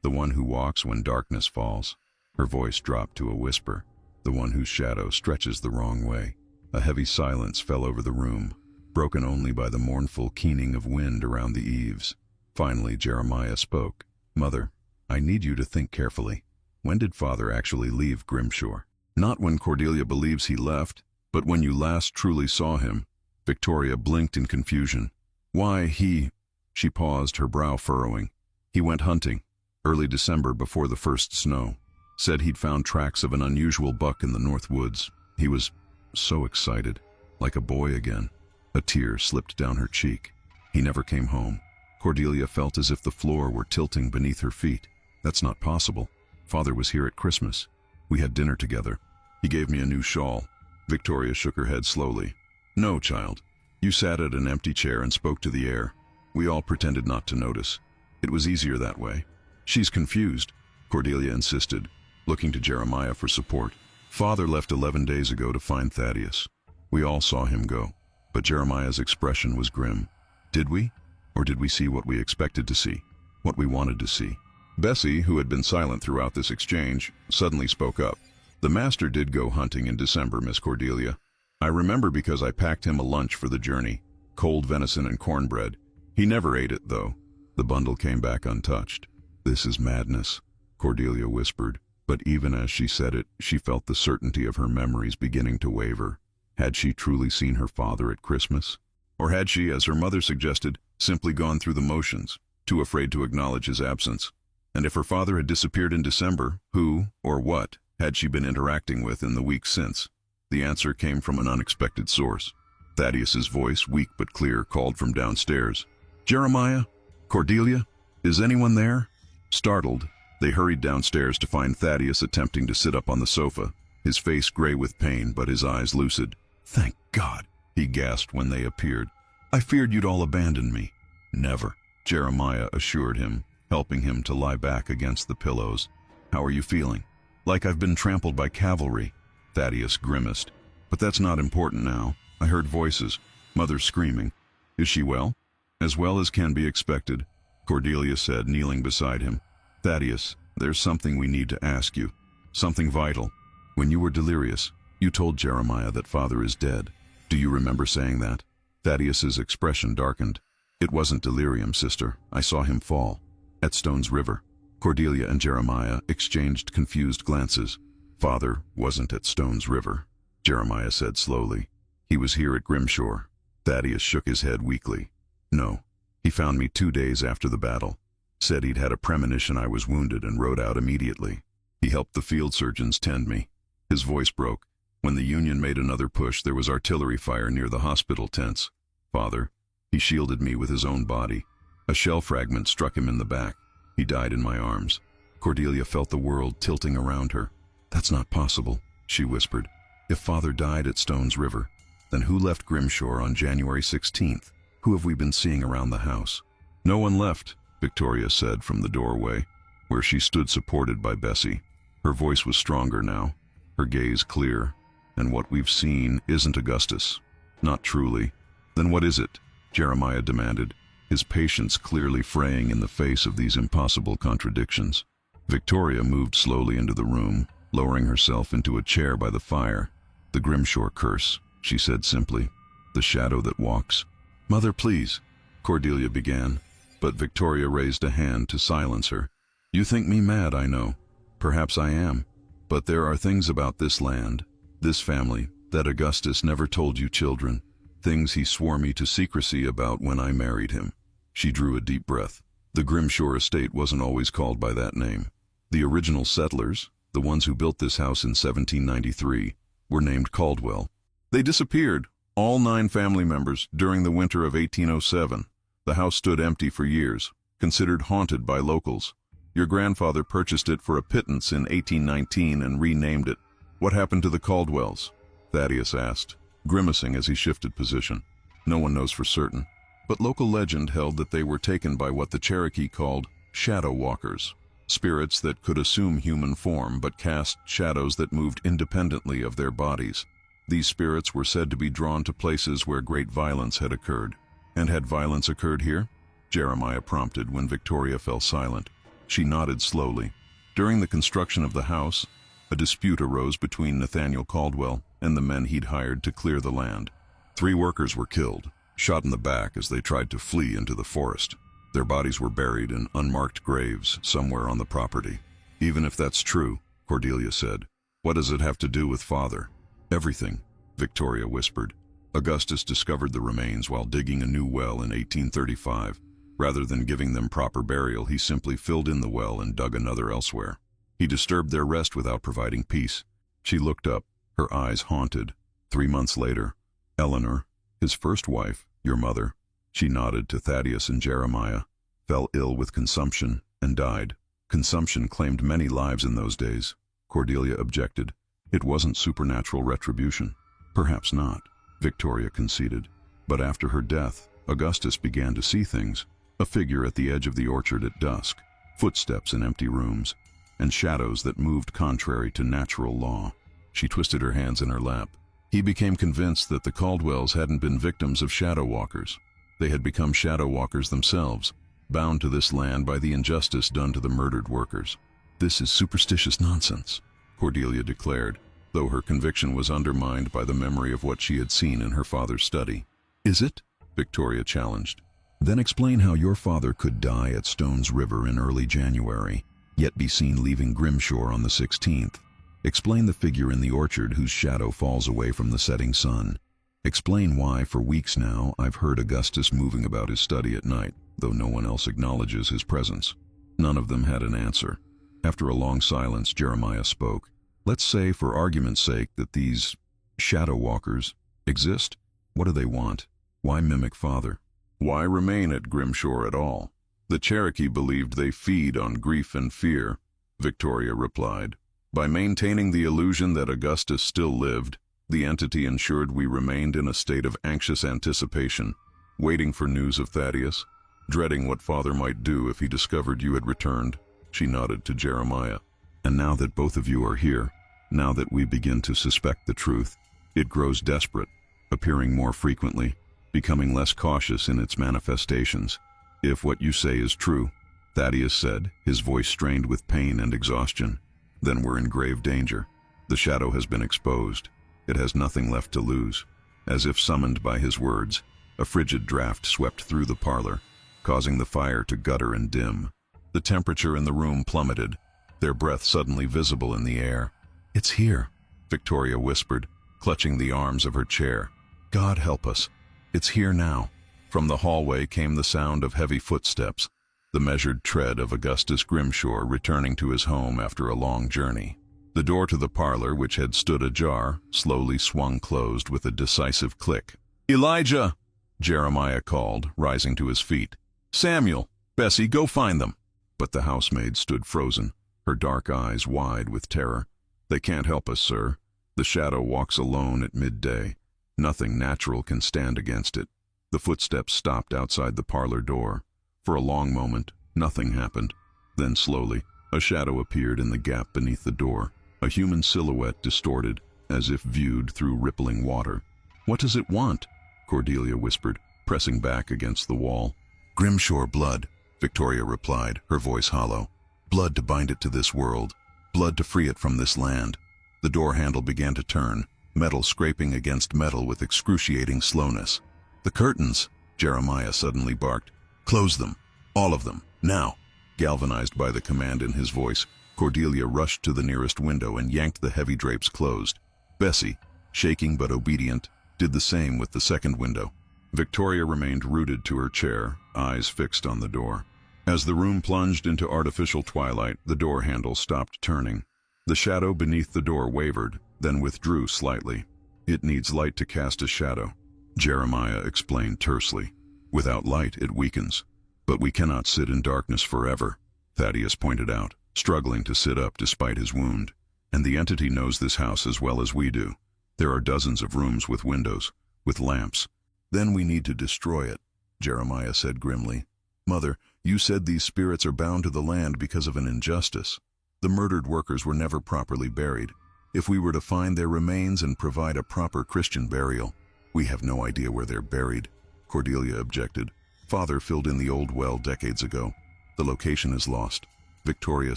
The one who walks when darkness falls." Her voice dropped to a whisper. "The one whose shadow stretches the wrong way." A heavy silence fell over the room, broken only by the mournful keening of wind around the eaves. Finally, Jeremiah spoke. "Mother, I need you to think carefully. When did Father actually leave Grimshore? Not when Cordelia believes he left, but when you last truly saw him." Victoria blinked in confusion. "Why, he—" She paused, her brow furrowing. "He went hunting, early December before the first snow. Said he'd found tracks of an unusual buck in the north woods. He was so excited, like a boy again." A tear slipped down her cheek. "He never came home." Cordelia felt as if the floor were tilting beneath her feet. "That's not possible. Father was here at Christmas. We had dinner together. He gave me a new shawl." Victoria shook her head slowly. "No, child. You sat at an empty chair and spoke to the air. We all pretended not to notice. It was easier that way." "She's confused," Cordelia insisted, looking to Jeremiah for support. "Father left 11 days ago to find Thaddeus. We all saw him go, but Jeremiah's expression was grim. Did we? Or did we see what we expected to see? What we wanted to see?" Bessie, who had been silent throughout this exchange, suddenly spoke up. "The master did go hunting in December, Miss Cordelia. I remember because I packed him a lunch for the journey, cold venison and cornbread. He never ate it, though. The bundle came back untouched." "This is madness," Cordelia whispered, but even as she said it, she felt the certainty of her memories beginning to waver. Had she truly seen her father at Christmas? Or had she, as her mother suggested, simply gone through the motions, too afraid to acknowledge his absence? And if her father had disappeared in December, who, or what, had she been interacting with in the weeks since? The answer came from an unexpected source. Thaddeus's voice, weak but clear, called from downstairs. "Jeremiah? Cordelia? Is anyone there?" Startled, they hurried downstairs to find Thaddeus attempting to sit up on the sofa, his face gray with pain but his eyes lucid. "Thank God," he gasped when they appeared. "I feared you'd all abandon me." "Never," Jeremiah assured him, helping him to lie back against the pillows. "How are you feeling?" "Like I've been trampled by cavalry," Thaddeus grimaced. "But that's not important now. I heard voices, Mother screaming." "Is she well?" "As well as can be expected," Cordelia said, kneeling beside him. "Thaddeus, there's something we need to ask you. Something vital. When you were delirious, you told Jeremiah that Father is dead. Do you remember saying that?" Thaddeus's expression darkened. "It wasn't delirium, sister. I saw him fall. At Stones River." Cordelia and Jeremiah exchanged confused glances. "Father wasn't at Stones River," Jeremiah said slowly. "He was here at Grimshore." Thaddeus shook his head weakly. "No. He found me 2 days after the battle. Said he'd had a premonition I was wounded and rode out immediately. He helped the field surgeons tend me." His voice broke. "When the Union made another push, there was artillery fire near the hospital tents. Father, he shielded me with his own body. A shell fragment struck him in the back. He died in my arms." Cordelia felt the world tilting around her. "That's not possible," she whispered. "If Father died at Stones River, Then who left Grimshore on January 16th? Who have we been seeing around the house? No one left, Victoria said from the doorway, where she stood supported by Bessie. Her voice was stronger now, her gaze clear. And what we've seen isn't Augustus. Not truly. Then what is it? Jeremiah demanded, his patience clearly fraying in the face of these impossible contradictions. Victoria moved slowly into the room, lowering herself into a chair by the fire. The Grimshore curse, she said simply. The shadow that walks. Mother, please, Cordelia began, but Victoria raised a hand to silence her. You think me mad, I know. Perhaps I am. But there are things about this land, this family, that Augustus never told you children. Things he swore me to secrecy about when I married him. She drew a deep breath. The Grimshore estate wasn't always called by that name. The original settlers, the ones who built this house in 1793, were named Caldwell. They disappeared, all 9 family members, during the winter of 1807. The house stood empty for years, considered haunted by locals. Your grandfather purchased it for a pittance in 1819 and renamed it. What happened to the Caldwells? Thaddeus asked, grimacing as he shifted position. No one knows for certain, but local legend held that they were taken by what the Cherokee called shadow walkers, spirits that could assume human form but cast shadows that moved independently of their bodies. These spirits were said to be drawn to places where great violence had occurred. And had violence occurred here? Jeremiah prompted when Victoria fell silent. She nodded slowly. During the construction of the house, a dispute arose between Nathaniel Caldwell and the men he'd hired to clear the land. 3 workers were killed, shot in the back as they tried to flee into the forest. Their bodies were buried in unmarked graves somewhere on the property. Even if that's true, Cordelia said, what does it have to do with Father? Everything, Victoria whispered. Augustus discovered the remains while digging a new well in 1835. Rather than giving them proper burial, he simply filled in the well and dug another elsewhere. He disturbed their rest without providing peace. She looked up, her eyes haunted. 3 months later, Eleanor, his first wife, your mother, she nodded to Thaddeus and Jeremiah, fell ill with consumption and died. Consumption claimed many lives in those days. Cordelia objected. It wasn't supernatural retribution. Perhaps not, Victoria conceded. But after her death, Augustus began to see things. A figure at the edge of the orchard at dusk, footsteps in empty rooms, and shadows that moved contrary to natural law. She twisted her hands in her lap. He became convinced that the Caldwells hadn't been victims of shadow walkers. They had become shadow walkers themselves, bound to this land by the injustice done to the murdered workers. This is superstitious nonsense, Cordelia declared, though her conviction was undermined by the memory of what she had seen in her father's study. Is it? Victoria challenged. Then explain how your father could die at Stones River in early January, yet be seen leaving Grimshore on the 16th. Explain the figure in the orchard whose shadow falls away from the setting sun. Explain why, for weeks now, I've heard Augustus moving about his study at night, though no one else acknowledges his presence. None of them had an answer. After a long silence, Jeremiah spoke. Let's say, for argument's sake, that these shadow walkers exist. What do they want? Why mimic Father? Why remain at Grimshore at all? The Cherokee believed they feed on grief and fear, Victoria replied. By maintaining the illusion that Augustus still lived, the entity ensured we remained in a state of anxious anticipation, waiting for news of Thaddeus, dreading what Father might do if he discovered you had returned. She nodded to Jeremiah. And now that both of you are here, now that we begin to suspect the truth, it grows desperate, appearing more frequently, becoming less cautious in its manifestations. If what you say is true, Thaddeus said, his voice strained with pain and exhaustion, then we're in grave danger. The shadow has been exposed. It has nothing left to lose. As if summoned by his words, a frigid draft swept through the parlor, causing the fire to gutter and dim. The temperature in the room plummeted, their breath suddenly visible in the air. It's here, Victoria whispered, clutching the arms of her chair. God help us. It's here now. From the hallway came the sound of heavy footsteps, the measured tread of Augustus Grimshore returning to his home after a long journey. The door to the parlor, which had stood ajar, slowly swung closed with a decisive click. Elijah! Jeremiah called, rising to his feet. Samuel! Bessie, go find them! But the housemaid stood frozen, her dark eyes wide with terror. They can't help us, sir. The shadow walks alone at midday. Nothing natural can stand against it. The footsteps stopped outside the parlor door. For a long moment, nothing happened. Then slowly, a shadow appeared in the gap beneath the door, a human silhouette distorted, as if viewed through rippling water. "What does it want?" Cordelia whispered, pressing back against the wall. "Grimshore blood," Victoria replied, her voice hollow. "Blood to bind it to this world. Blood to free it from this land." The door handle began to turn, metal scraping against metal with excruciating slowness. "The curtains!" Jeremiah suddenly barked. "Close them. All of them. Now!" Galvanized by the command in his voice, Cordelia rushed to the nearest window and yanked the heavy drapes closed. Bessie, shaking but obedient, did the same with the second window. Victoria remained rooted to her chair, eyes fixed on the door. As the room plunged into artificial twilight, the door handle stopped turning. The shadow beneath the door wavered, then withdrew slightly. "It needs light to cast a shadow," Jeremiah explained tersely. "Without light, it weakens. But we cannot sit in darkness forever," Thaddeus pointed out, struggling to sit up despite his wound. "And the entity knows this house as well as we do. There are dozens of rooms with windows, with lamps. Then we need to destroy it," Jeremiah said grimly. "Mother, you said these spirits are bound to the land because of an injustice. The murdered workers were never properly buried. If we were to find their remains and provide a proper Christian burial, we have no idea where they're buried," Cordelia objected. "Father filled in the old well decades ago. The location is lost." Victoria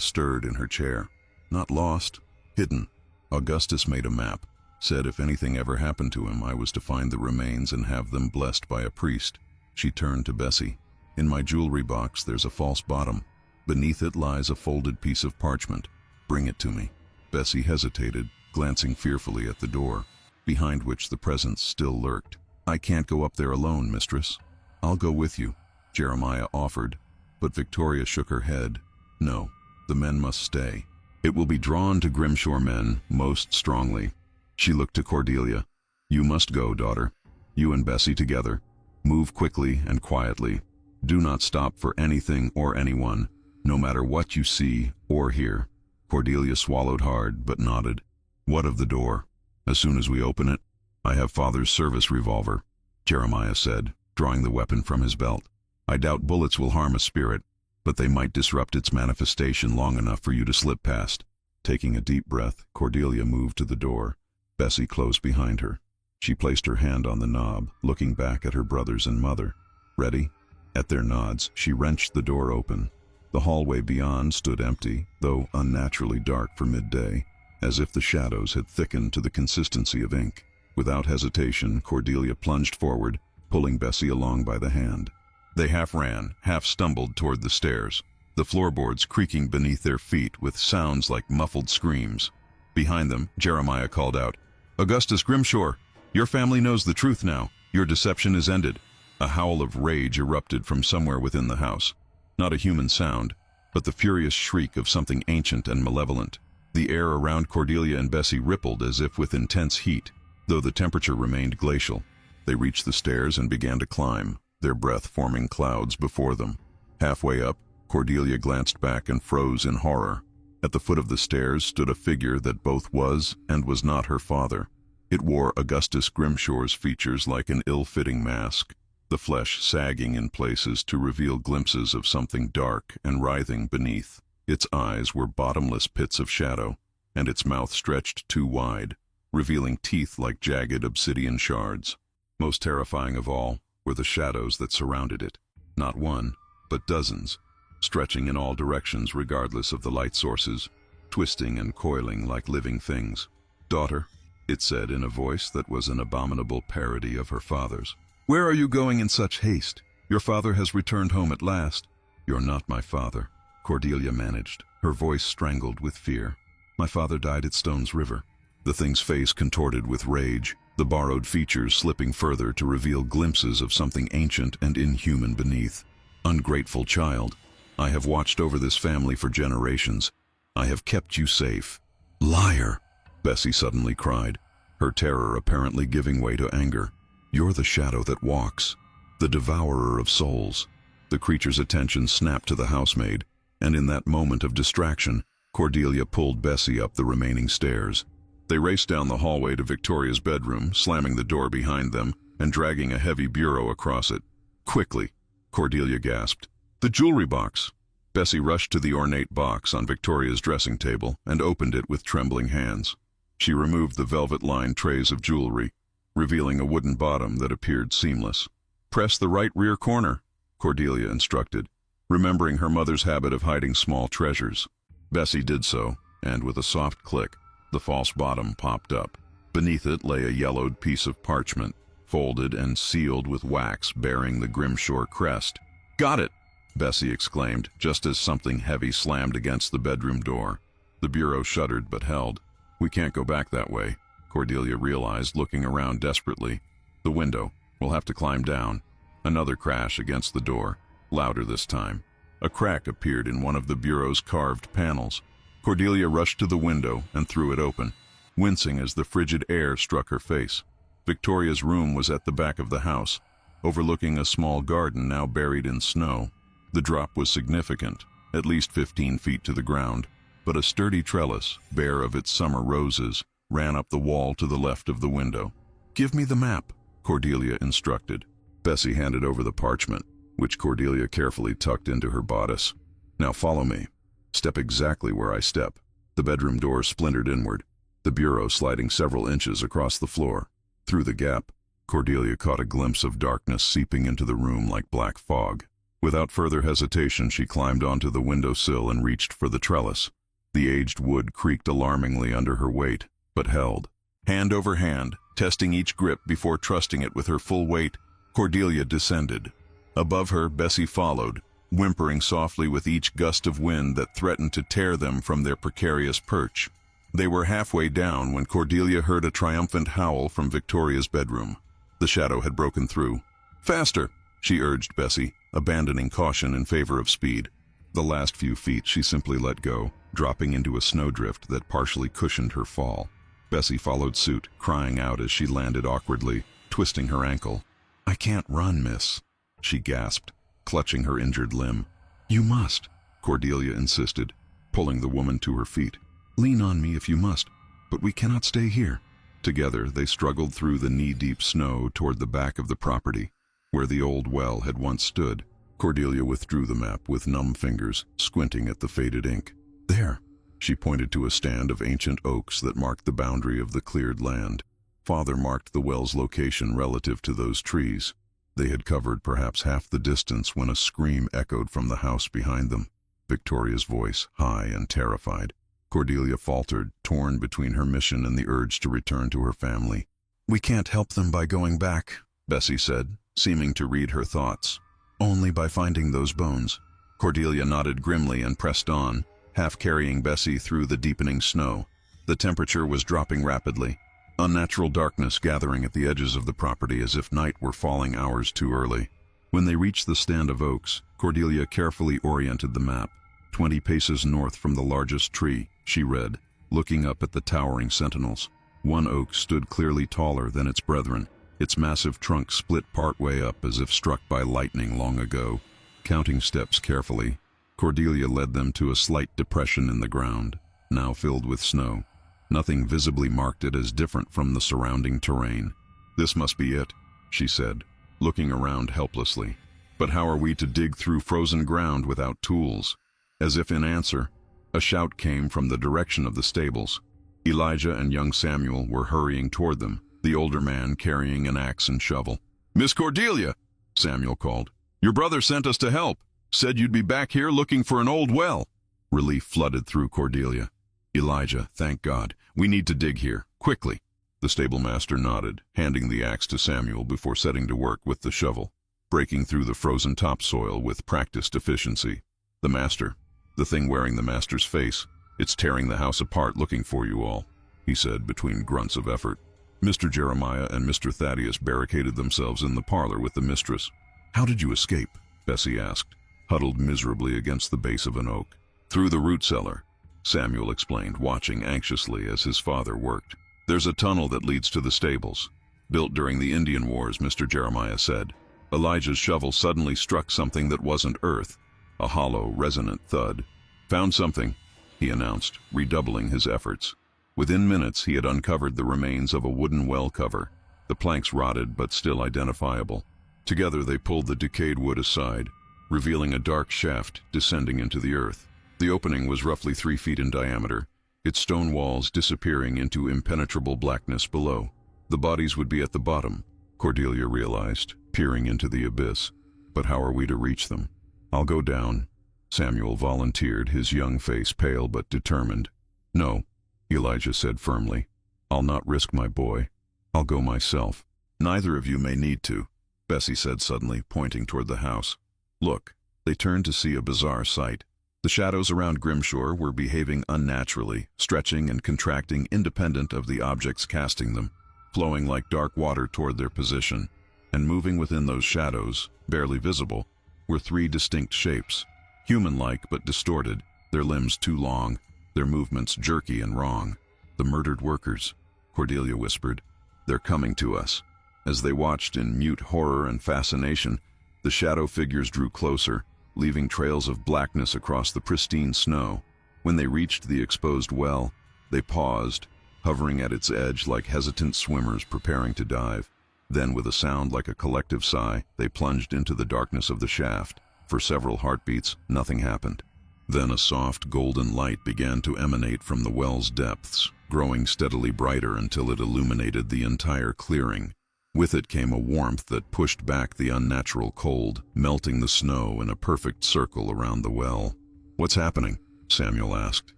stirred in her chair. "Not lost, hidden. Augustus made a map, said if anything ever happened to him, I was to find the remains and have them blessed by a priest." She turned to Bessie. "In my jewelry box there's a false bottom. Beneath it lies a folded piece of parchment. Bring it to me." Bessie hesitated, glancing fearfully at the door, behind which the presence still lurked. "I can't go up there alone, mistress." "I'll go with you," Jeremiah offered, but Victoria shook her head. "No, the men must stay. It will be drawn to Grimshore men most strongly." She looked to Cordelia. "You must go, daughter. You and Bessie together. Move quickly and quietly. Do not stop for anything or anyone, no matter what you see or hear." Cordelia swallowed hard, but nodded. "What of the door?" "As soon as we open it, I have Father's service revolver," Jeremiah said, drawing the weapon from his belt. "I doubt bullets will harm a spirit, but they might disrupt its manifestation long enough for you to slip past." Taking a deep breath, Cordelia moved to the door. Bessie closed behind her. She placed her hand on the knob, looking back at her brothers and mother. "Ready?" At their nods, she wrenched the door open. The hallway beyond stood empty, though unnaturally dark for midday, as if the shadows had thickened to the consistency of ink. Without hesitation, Cordelia plunged forward, pulling Bessie along by the hand. They half ran, half stumbled toward the stairs, the floorboards creaking beneath their feet with sounds like muffled screams. Behind them, Jeremiah called out, "Augustus Grimshore, your family knows the truth now. Your deception is ended." A howl of rage erupted from somewhere within the house. Not a human sound, but the furious shriek of something ancient and malevolent. The air around Cordelia and Bessie rippled as if with intense heat, though the temperature remained glacial. They reached the stairs and began to climb, their breath forming clouds before them. Halfway up, Cordelia glanced back and froze in horror. At the foot of the stairs stood a figure that both was and was not her father. It wore Augustus Grimshore's features like an ill-fitting mask, the flesh sagging in places to reveal glimpses of something dark and writhing beneath. Its eyes were bottomless pits of shadow, and its mouth stretched too wide, revealing teeth like jagged obsidian shards. Most terrifying of all were the shadows that surrounded it. Not one, but dozens, stretching in all directions regardless of the light sources, twisting and coiling like living things. "Daughter," it said in a voice that was an abominable parody of her father's, "where are you going in such haste? Your father has returned home at last." "You're not my father," Cordelia managed, her voice strangled with fear. "My father died at Stone's River." The thing's face contorted with rage, the borrowed features slipping further to reveal glimpses of something ancient and inhuman beneath. "Ungrateful child. I have watched over this family for generations. I have kept you safe." "Liar!" Bessie suddenly cried, her terror apparently giving way to anger. "You're the shadow that walks, the devourer of souls." The creature's attention snapped to the housemaid, and in that moment of distraction, Cordelia pulled Bessie up the remaining stairs. They raced down the hallway to Victoria's bedroom, slamming the door behind them and dragging a heavy bureau across it. "Quickly," Cordelia gasped. "The jewelry box." Bessie rushed to the ornate box on Victoria's dressing table and opened it with trembling hands. She removed the velvet-lined trays of jewelry, revealing a wooden bottom that appeared seamless. "Press the right rear corner," Cordelia instructed, remembering her mother's habit of hiding small treasures. Bessie did so, and with a soft click, the false bottom popped up. Beneath it lay a yellowed piece of parchment, folded and sealed with wax bearing the Grimshore crest. "Got it!" Bessie exclaimed, just as something heavy slammed against the bedroom door. The bureau shuddered but held. "We can't go back that way," Cordelia realized, looking around desperately. "The window. We'll have to climb down." Another crash against the door, louder this time. A crack appeared in one of the bureau's carved panels. Cordelia rushed to the window and threw it open, wincing as the frigid air struck her face. Victoria's room was at the back of the house, overlooking a small garden now buried in snow. The drop was significant, at least 15 feet to the ground, but a sturdy trellis, bare of its summer roses, ran up the wall to the left of the window. "Give me the map," Cordelia instructed. Bessie handed over the parchment, which Cordelia carefully tucked into her bodice. "Now follow me. Step exactly where I step." The bedroom door splintered inward, the bureau sliding several inches across the floor. Through the gap, Cordelia caught a glimpse of darkness seeping into the room like black fog. Without further hesitation, she climbed onto the windowsill and reached for the trellis. The aged wood creaked alarmingly under her weight, but held. Hand over hand, testing each grip before trusting it with her full weight, Cordelia descended. Above her, Bessie followed, whimpering softly with each gust of wind that threatened to tear them from their precarious perch. They were halfway down when Cordelia heard a triumphant howl from Victoria's bedroom. The shadow had broken through. "Faster!" she urged Bessie, abandoning caution in favor of speed. The last few feet she simply let go, dropping into a snowdrift that partially cushioned her fall. Bessie followed suit, crying out as she landed awkwardly, twisting her ankle. "I can't run, miss," she gasped, clutching her injured limb. "You must," Cordelia insisted, pulling the woman to her feet. "Lean on me if you must, but we cannot stay here." Together they struggled through the knee-deep snow toward the back of the property, where the old well had once stood. Cordelia withdrew the map with numb fingers, squinting at the faded ink. "There," she pointed to a stand of ancient oaks that marked the boundary of the cleared land. Father marked the well's location relative to those trees. They had covered perhaps half the distance when a scream echoed from the house behind them. Victoria's voice, high and terrified. Cordelia faltered, torn between her mission and the urge to return to her family. "We can't help them by going back," Bessie said, seeming to read her thoughts. "Only by finding those bones." Cordelia nodded grimly and pressed on, half carrying Bessie through the deepening snow. The temperature was dropping rapidly, unnatural darkness gathering at the edges of the property as if night were falling hours too early. When they reached the stand of oaks, Cordelia carefully oriented the map. 20 paces north from the largest tree, she read, looking up at the towering sentinels. One oak stood clearly taller than its brethren, its massive trunk split partway up as if struck by lightning long ago. Counting steps carefully, Cordelia led them to a slight depression in the ground, now filled with snow. Nothing visibly marked it as different from the surrounding terrain. "This must be it," she said, looking around helplessly. "But how are we to dig through frozen ground without tools?" As if in answer, a shout came from the direction of the stables. Elijah and young Samuel were hurrying toward them, the older man carrying an axe and shovel. "Miss Cordelia," Samuel called, "your brother sent us to help. Said you'd be back here looking for an old well." Relief flooded through Cordelia. "Elijah, thank God. We need to dig here, quickly." The stablemaster nodded, handing the axe to Samuel before setting to work with the shovel, breaking through the frozen topsoil with practiced efficiency. "The master, the thing wearing the master's face, it's tearing the house apart looking for you all," he said between grunts of effort. Mr. Jeremiah and Mr. Thaddeus barricaded themselves in the parlor with the mistress. "How did you escape?" Bessie asked, huddled miserably against the base of an oak. "Through the root cellar," Samuel explained, watching anxiously as his father worked. "There's a tunnel that leads to the stables. Built during the Indian Wars," Mr. Jeremiah said. Elijah's shovel suddenly struck something that wasn't earth, a hollow, resonant thud. "Found something," he announced, redoubling his efforts. Within minutes, he had uncovered the remains of a wooden well cover, the planks rotted but still identifiable. Together they pulled the decayed wood aside, revealing a dark shaft descending into the earth. The opening was roughly 3 feet in diameter, its stone walls disappearing into impenetrable blackness below. The bodies would be at the bottom, Cordelia realized, peering into the abyss. But how are we to reach them? I'll go down, Samuel volunteered, his young face pale but determined. No, Elijah said firmly. I'll not risk my boy. I'll go myself. Neither of you may need to, Bessie said suddenly, pointing toward the house. Look. They turned to see a bizarre sight. The shadows around Grimshore were behaving unnaturally, stretching and contracting independent of the objects casting them, flowing like dark water toward their position. And moving within those shadows, barely visible, were 3 distinct shapes, human-like but distorted, their limbs too long, their movements jerky and wrong. The murdered workers, Cordelia whispered. They're coming to us. As they watched in mute horror and fascination, the shadow figures drew closer, leaving trails of blackness across the pristine snow. When they reached the exposed well, they paused, hovering at its edge like hesitant swimmers preparing to dive. Then, with a sound like a collective sigh, they plunged into the darkness of the shaft. For several heartbeats, nothing happened. Then a soft golden light began to emanate from the well's depths, growing steadily brighter until it illuminated the entire clearing. With it came a warmth that pushed back the unnatural cold, melting the snow in a perfect circle around the well. "What's happening?" Samuel asked,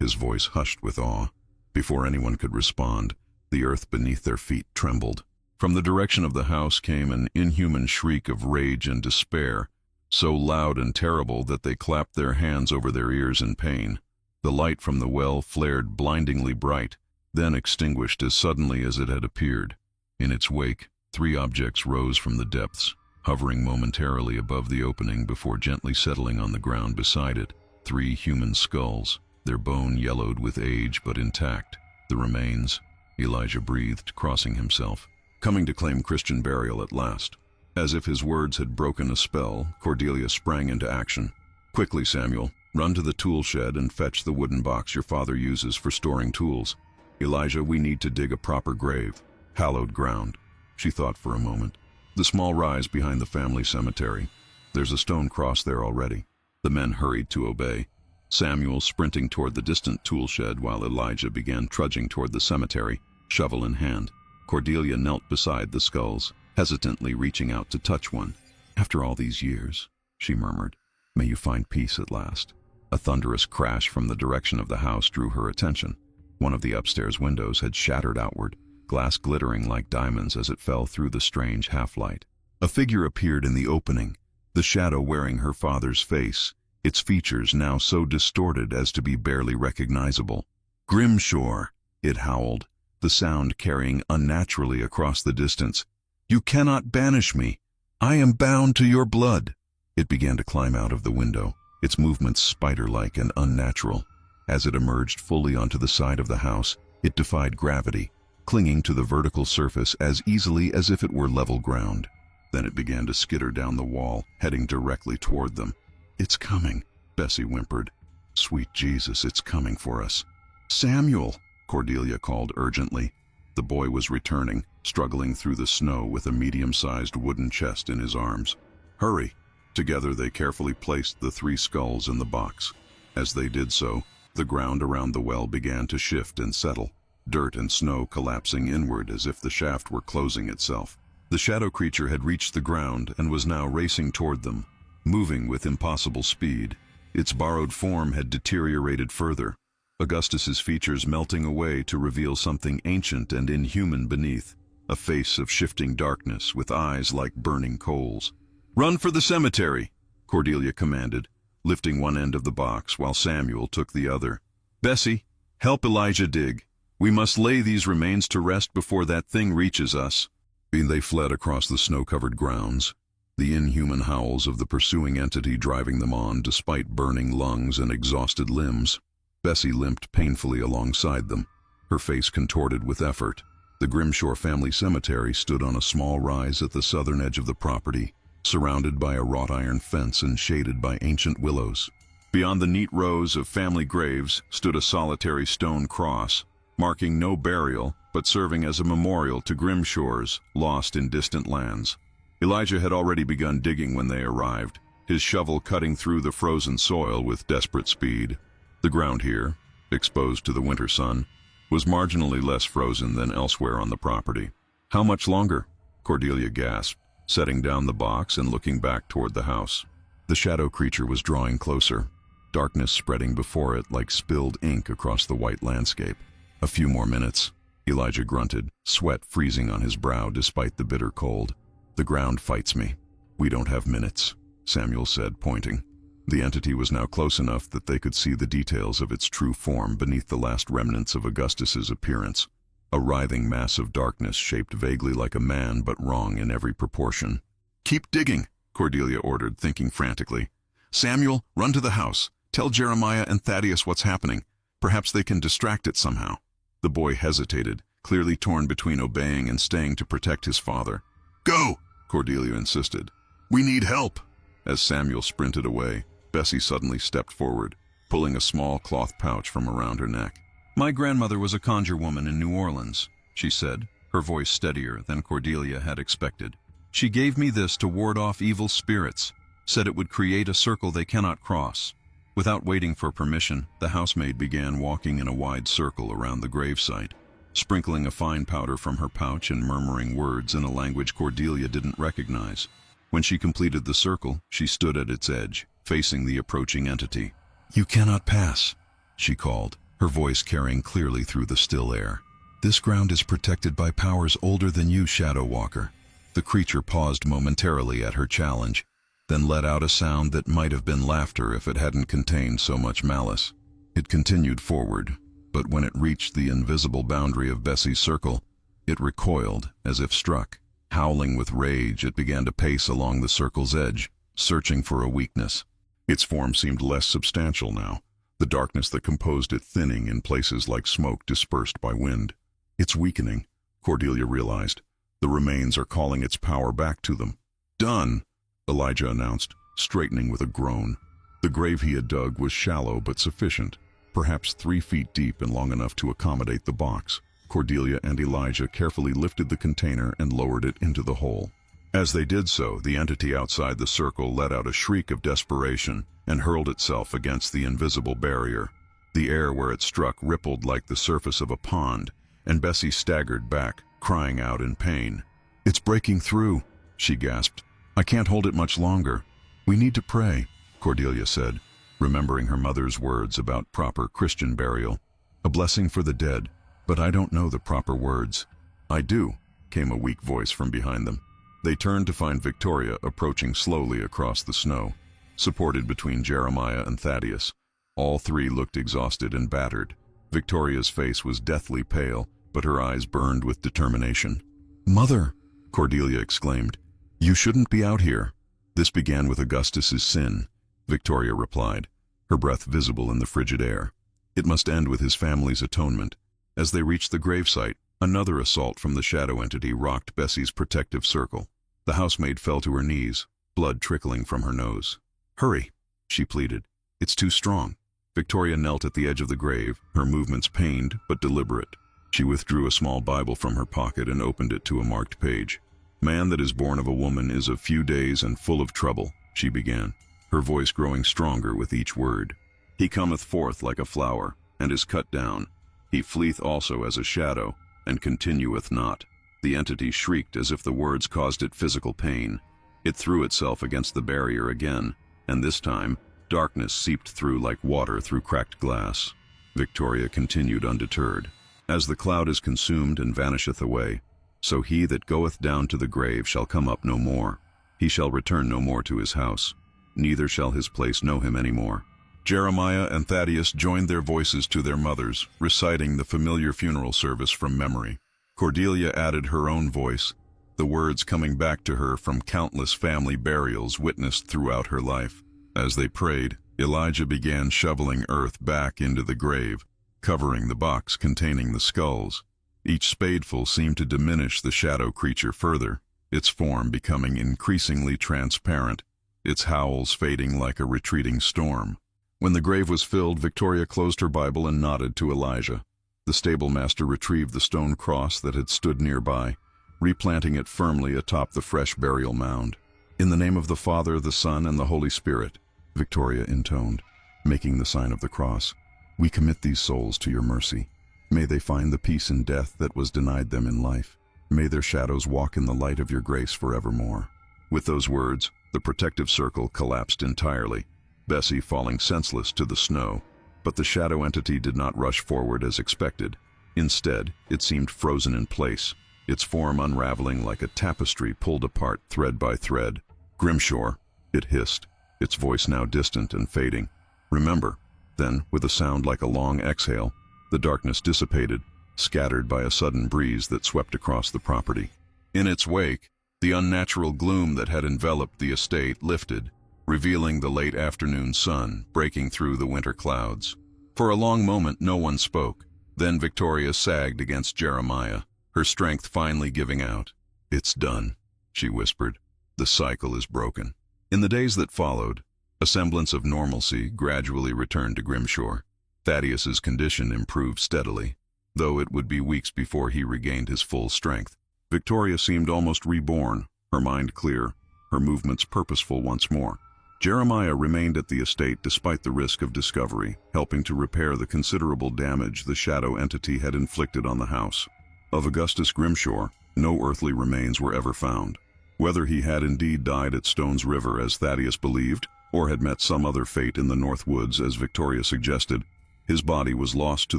his voice hushed with awe. Before anyone could respond, the earth beneath their feet trembled. From the direction of the house came an inhuman shriek of rage and despair, so loud and terrible that they clapped their hands over their ears in pain. The light from the well flared blindingly bright, then extinguished as suddenly as it had appeared. In its wake, 3 objects rose from the depths, hovering momentarily above the opening before gently settling on the ground beside it. 3 human skulls, their bone yellowed with age but intact. The remains, Elijah breathed, crossing himself, coming to claim Christian burial at last. As if his words had broken a spell, Cordelia sprang into action. "Quickly, Samuel, run to the tool shed and fetch the wooden box your father uses for storing tools. Elijah, we need to dig a proper grave. Hallowed ground." She thought for a moment. "The small rise behind the family cemetery. There's a stone cross there already." The men hurried to obey, Samuel sprinting toward the distant tool shed while Elijah began trudging toward the cemetery, shovel in hand. Cordelia knelt beside the skulls, hesitantly reaching out to touch one. "After all these years," she murmured, "may you find peace at last." A thunderous crash from the direction of the house drew her attention. One of the upstairs windows had shattered outward, glass glittering like diamonds as it fell through the strange half-light. A figure appeared in the opening, the shadow wearing her father's face, its features now so distorted as to be barely recognizable. "Grimshore!" it howled, the sound carrying unnaturally across the distance. "You cannot banish me. I am bound to your blood." It began to climb out of the window, its movements spider-like and unnatural. As it emerged fully onto the side of the house, it defied gravity, clinging to the vertical surface as easily as if it were level ground. Then it began to skitter down the wall, heading directly toward them. "It's coming," Bessie whimpered. "Sweet Jesus, it's coming for us." "Samuel!" Cordelia called urgently. The boy was returning, struggling through the snow with a medium-sized wooden chest in his arms. "Hurry!" Together they carefully placed the 3 skulls in the box. As they did so, the ground around the well began to shift and settle, dirt and snow collapsing inward as if the shaft were closing itself. The shadow creature had reached the ground and was now racing toward them, moving with impossible speed. Its borrowed form had deteriorated further, Augustus's features melting away to reveal something ancient and inhuman beneath, a face of shifting darkness with eyes like burning coals. "Run for the cemetery," Cordelia commanded, lifting one end of the box while Samuel took the other. "Bessie, help Elijah dig. We must lay these remains to rest before that thing reaches us." They fled across the snow-covered grounds, the inhuman howls of the pursuing entity driving them on despite burning lungs and exhausted limbs. Bessie limped painfully alongside them, her face contorted with effort. The Grimshore family cemetery stood on a small rise at the southern edge of the property, surrounded by a wrought iron fence and shaded by ancient willows. Beyond the neat rows of family graves stood a solitary stone cross, marking no burial, but serving as a memorial to Grimshores lost in distant lands. Elijah had already begun digging when they arrived, his shovel cutting through the frozen soil with desperate speed. The ground here, exposed to the winter sun, was marginally less frozen than elsewhere on the property. "How much longer?" Cordelia gasped, setting down the box and looking back toward the house. The shadow creature was drawing closer, darkness spreading before it like spilled ink across the white landscape. "A few more minutes," Elijah grunted, sweat freezing on his brow despite the bitter cold. "The ground fights me." "We don't have minutes," Samuel said, pointing. The entity was now close enough that they could see the details of its true form beneath the last remnants of Augustus's appearance. A writhing mass of darkness shaped vaguely like a man but wrong in every proportion. "Keep digging," Cordelia ordered, thinking frantically. "Samuel, run to the house. Tell Jeremiah and Thaddeus what's happening. Perhaps they can distract it somehow." The boy hesitated, clearly torn between obeying and staying to protect his father. "Go!" Cordelia insisted. "We need help." As Samuel sprinted away, Bessie suddenly stepped forward, pulling a small cloth pouch from around her neck. "My grandmother was a conjure woman in New Orleans," she said, her voice steadier than Cordelia had expected. "She gave me this to ward off evil spirits, said it would create a circle they cannot cross." Without waiting for permission, the housemaid began walking in a wide circle around the gravesite, sprinkling a fine powder from her pouch and murmuring words in a language Cordelia didn't recognize. When she completed the circle, she stood at its edge, facing the approaching entity. "You cannot pass," she called, her voice carrying clearly through the still air. "This ground is protected by powers older than you, Shadow Walker." The creature paused momentarily at her challenge, then let out a sound that might have been laughter if it hadn't contained so much malice. It continued forward, but when it reached the invisible boundary of Bessie's circle, it recoiled as if struck. Howling with rage, it began to pace along the circle's edge, searching for a weakness. Its form seemed less substantial now, the darkness that composed it thinning in places like smoke dispersed by wind. "It's weakening," Cordelia realized. "The remains are calling its power back to them." "Done," Elijah announced, straightening with a groan. The grave he had dug was shallow but sufficient, perhaps 3 feet deep and long enough to accommodate the box. Cordelia and Elijah carefully lifted the container and lowered it into the hole. As they did so, the entity outside the circle let out a shriek of desperation and hurled itself against the invisible barrier. The air where it struck rippled like the surface of a pond, and Bessie staggered back, crying out in pain. "It's breaking through," she gasped. "I can't hold it much longer." "We need to pray," Cordelia said, remembering her mother's words about proper Christian burial. "A blessing for the dead, but I don't know the proper words." "I do," came a weak voice from behind them. They turned to find Victoria approaching slowly across the snow, supported between Jeremiah and Thaddeus. All three looked exhausted and battered. Victoria's face was deathly pale, but her eyes burned with determination. "Mother," Cordelia exclaimed, "you shouldn't be out here." "This began with Augustus's sin," Victoria replied, her breath visible in the frigid air. "It must end with his family's atonement." As they reached the gravesite, another assault from the shadow entity rocked Bessie's protective circle. The housemaid fell to her knees, blood trickling from her nose. "Hurry," she pleaded. "It's too strong." Victoria knelt at the edge of the grave, her movements pained but deliberate. She withdrew a small Bible from her pocket and opened it to a marked page. "Man that is born of a woman is of few days and full of trouble," she began, her voice growing stronger with each word. "He cometh forth like a flower, and is cut down. He fleeth also as a shadow, and continueth not." The entity shrieked as if the words caused it physical pain. It threw itself against the barrier again, and this time, darkness seeped through like water through cracked glass. Victoria continued undeterred. "As the cloud is consumed and vanisheth away, so he that goeth down to the grave shall come up no more. He shall return no more to his house, neither shall his place know him any more." Jeremiah and Thaddeus joined their voices to their mothers, reciting the familiar funeral service from memory. Cordelia added her own voice, the words coming back to her from countless family burials witnessed throughout her life. As they prayed, Elijah began shoveling earth back into the grave, covering the box containing the skulls. Each spadeful seemed to diminish the shadow creature further, its form becoming increasingly transparent, its howls fading like a retreating storm. When the grave was filled, Victoria closed her Bible and nodded to Elijah. The stablemaster retrieved the stone cross that had stood nearby, replanting it firmly atop the fresh burial mound. "In the name of the Father, the Son, and the Holy Spirit," Victoria intoned, making the sign of the cross, "we commit these souls to your mercy. May they find the peace in death that was denied them in life. May their shadows walk in the light of your grace forevermore." With those words, the protective circle collapsed entirely, Bessie falling senseless to the snow. But the shadow entity did not rush forward as expected. Instead, it seemed frozen in place, its form unraveling like a tapestry pulled apart thread by thread. "Grimshore," it hissed, its voice now distant and fading. "Remember." Then, with a sound like a long exhale, the darkness dissipated, scattered by a sudden breeze that swept across the property. In its wake, the unnatural gloom that had enveloped the estate lifted, revealing the late afternoon sun breaking through the winter clouds. For a long moment no one spoke. Then Victoria sagged against Jeremiah, her strength finally giving out. "It's done," she whispered. "The cycle is broken." In the days that followed, a semblance of normalcy gradually returned to Grimshore. Thaddeus's condition improved steadily, though it would be weeks before he regained his full strength. Victoria seemed almost reborn, her mind clear, her movements purposeful once more. Jeremiah remained at the estate despite the risk of discovery, helping to repair the considerable damage the shadow entity had inflicted on the house. Of Augustus Grimshore, no earthly remains were ever found. Whether he had indeed died at Stone's River as Thaddeus believed, or had met some other fate in the North Woods as Victoria suggested, his body was lost to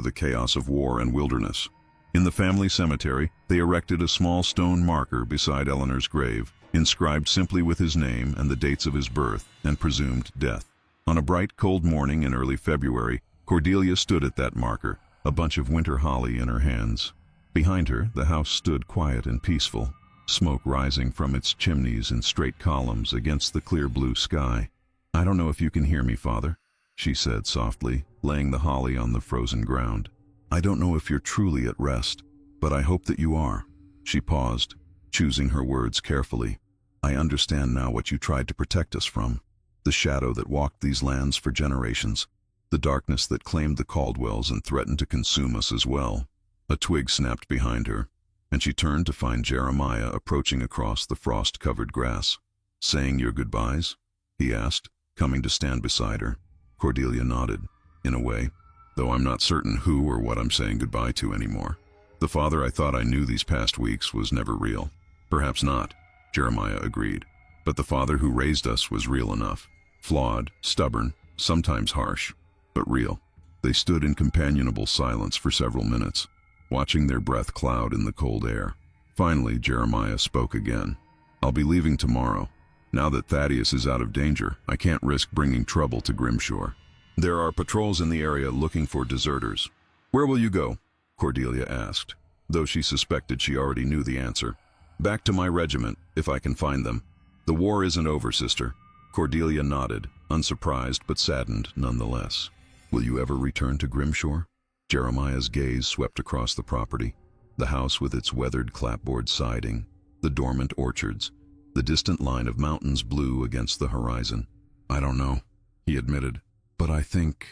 the chaos of war and wilderness. In the family cemetery, they erected a small stone marker beside Eleanor's grave, inscribed simply with his name and the dates of his birth and presumed death. On a bright, cold morning in early February, Cordelia stood at that marker, a bunch of winter holly in her hands. Behind her, the house stood quiet and peaceful, smoke rising from its chimneys in straight columns against the clear blue sky. "I don't know if you can hear me, Father," she said softly, laying the holly on the frozen ground. "I don't know if you're truly at rest, but I hope that you are." She paused, choosing her words carefully. "I understand now what you tried to protect us from. The shadow that walked these lands for generations. The darkness that claimed the Caldwells and threatened to consume us as well." A twig snapped behind her, and she turned to find Jeremiah approaching across the frost-covered grass. "Saying your goodbyes?" he asked, coming to stand beside her. Cordelia nodded, in a way, though I'm not certain who or what I'm saying goodbye to anymore. The father I thought I knew these past weeks was never real. Perhaps not, Jeremiah agreed, but the father who raised us was real enough. Flawed, stubborn, sometimes harsh, but real. They stood in companionable silence for several minutes, watching their breath cloud in the cold air. Finally, Jeremiah spoke again. "I'll be leaving tomorrow. Now that Thaddeus is out of danger, I can't risk bringing trouble to Grimshore. There are patrols in the area looking for deserters." "Where will you go?" Cordelia asked, though she suspected she already knew the answer. "Back to my regiment, if I can find them. The war isn't over, sister." Cordelia nodded, unsurprised but saddened nonetheless. "Will you ever return to Grimshore?" Jeremiah's gaze swept across the property, the house with its weathered clapboard siding, the dormant orchards, the distant line of mountains blue against the horizon. "I don't know," he admitted, "but I think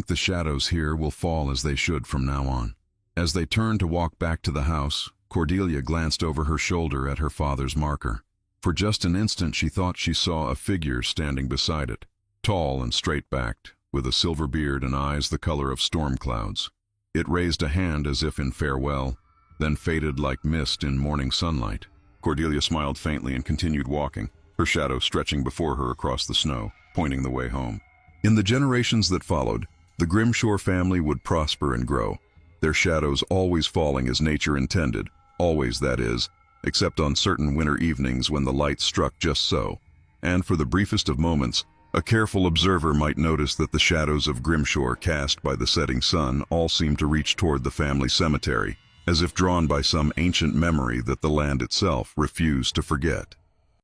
the shadows here will fall as they should from now on." As they turned to walk back to the house, Cordelia glanced over her shoulder at her father's marker. For just an instant she thought she saw a figure standing beside it, tall and straight-backed, with a silver beard and eyes the color of storm clouds. It raised a hand as if in farewell, then faded like mist in morning sunlight. Cordelia smiled faintly and continued walking, her shadow stretching before her across the snow, pointing the way home. In the generations that followed, the Grimshore family would prosper and grow, their shadows always falling as nature intended, always, that is, except on certain winter evenings when the light struck just so. And for the briefest of moments, a careful observer might notice that the shadows of Grimshore cast by the setting sun all seemed to reach toward the family cemetery, as if drawn by some ancient memory that the land itself refused to forget.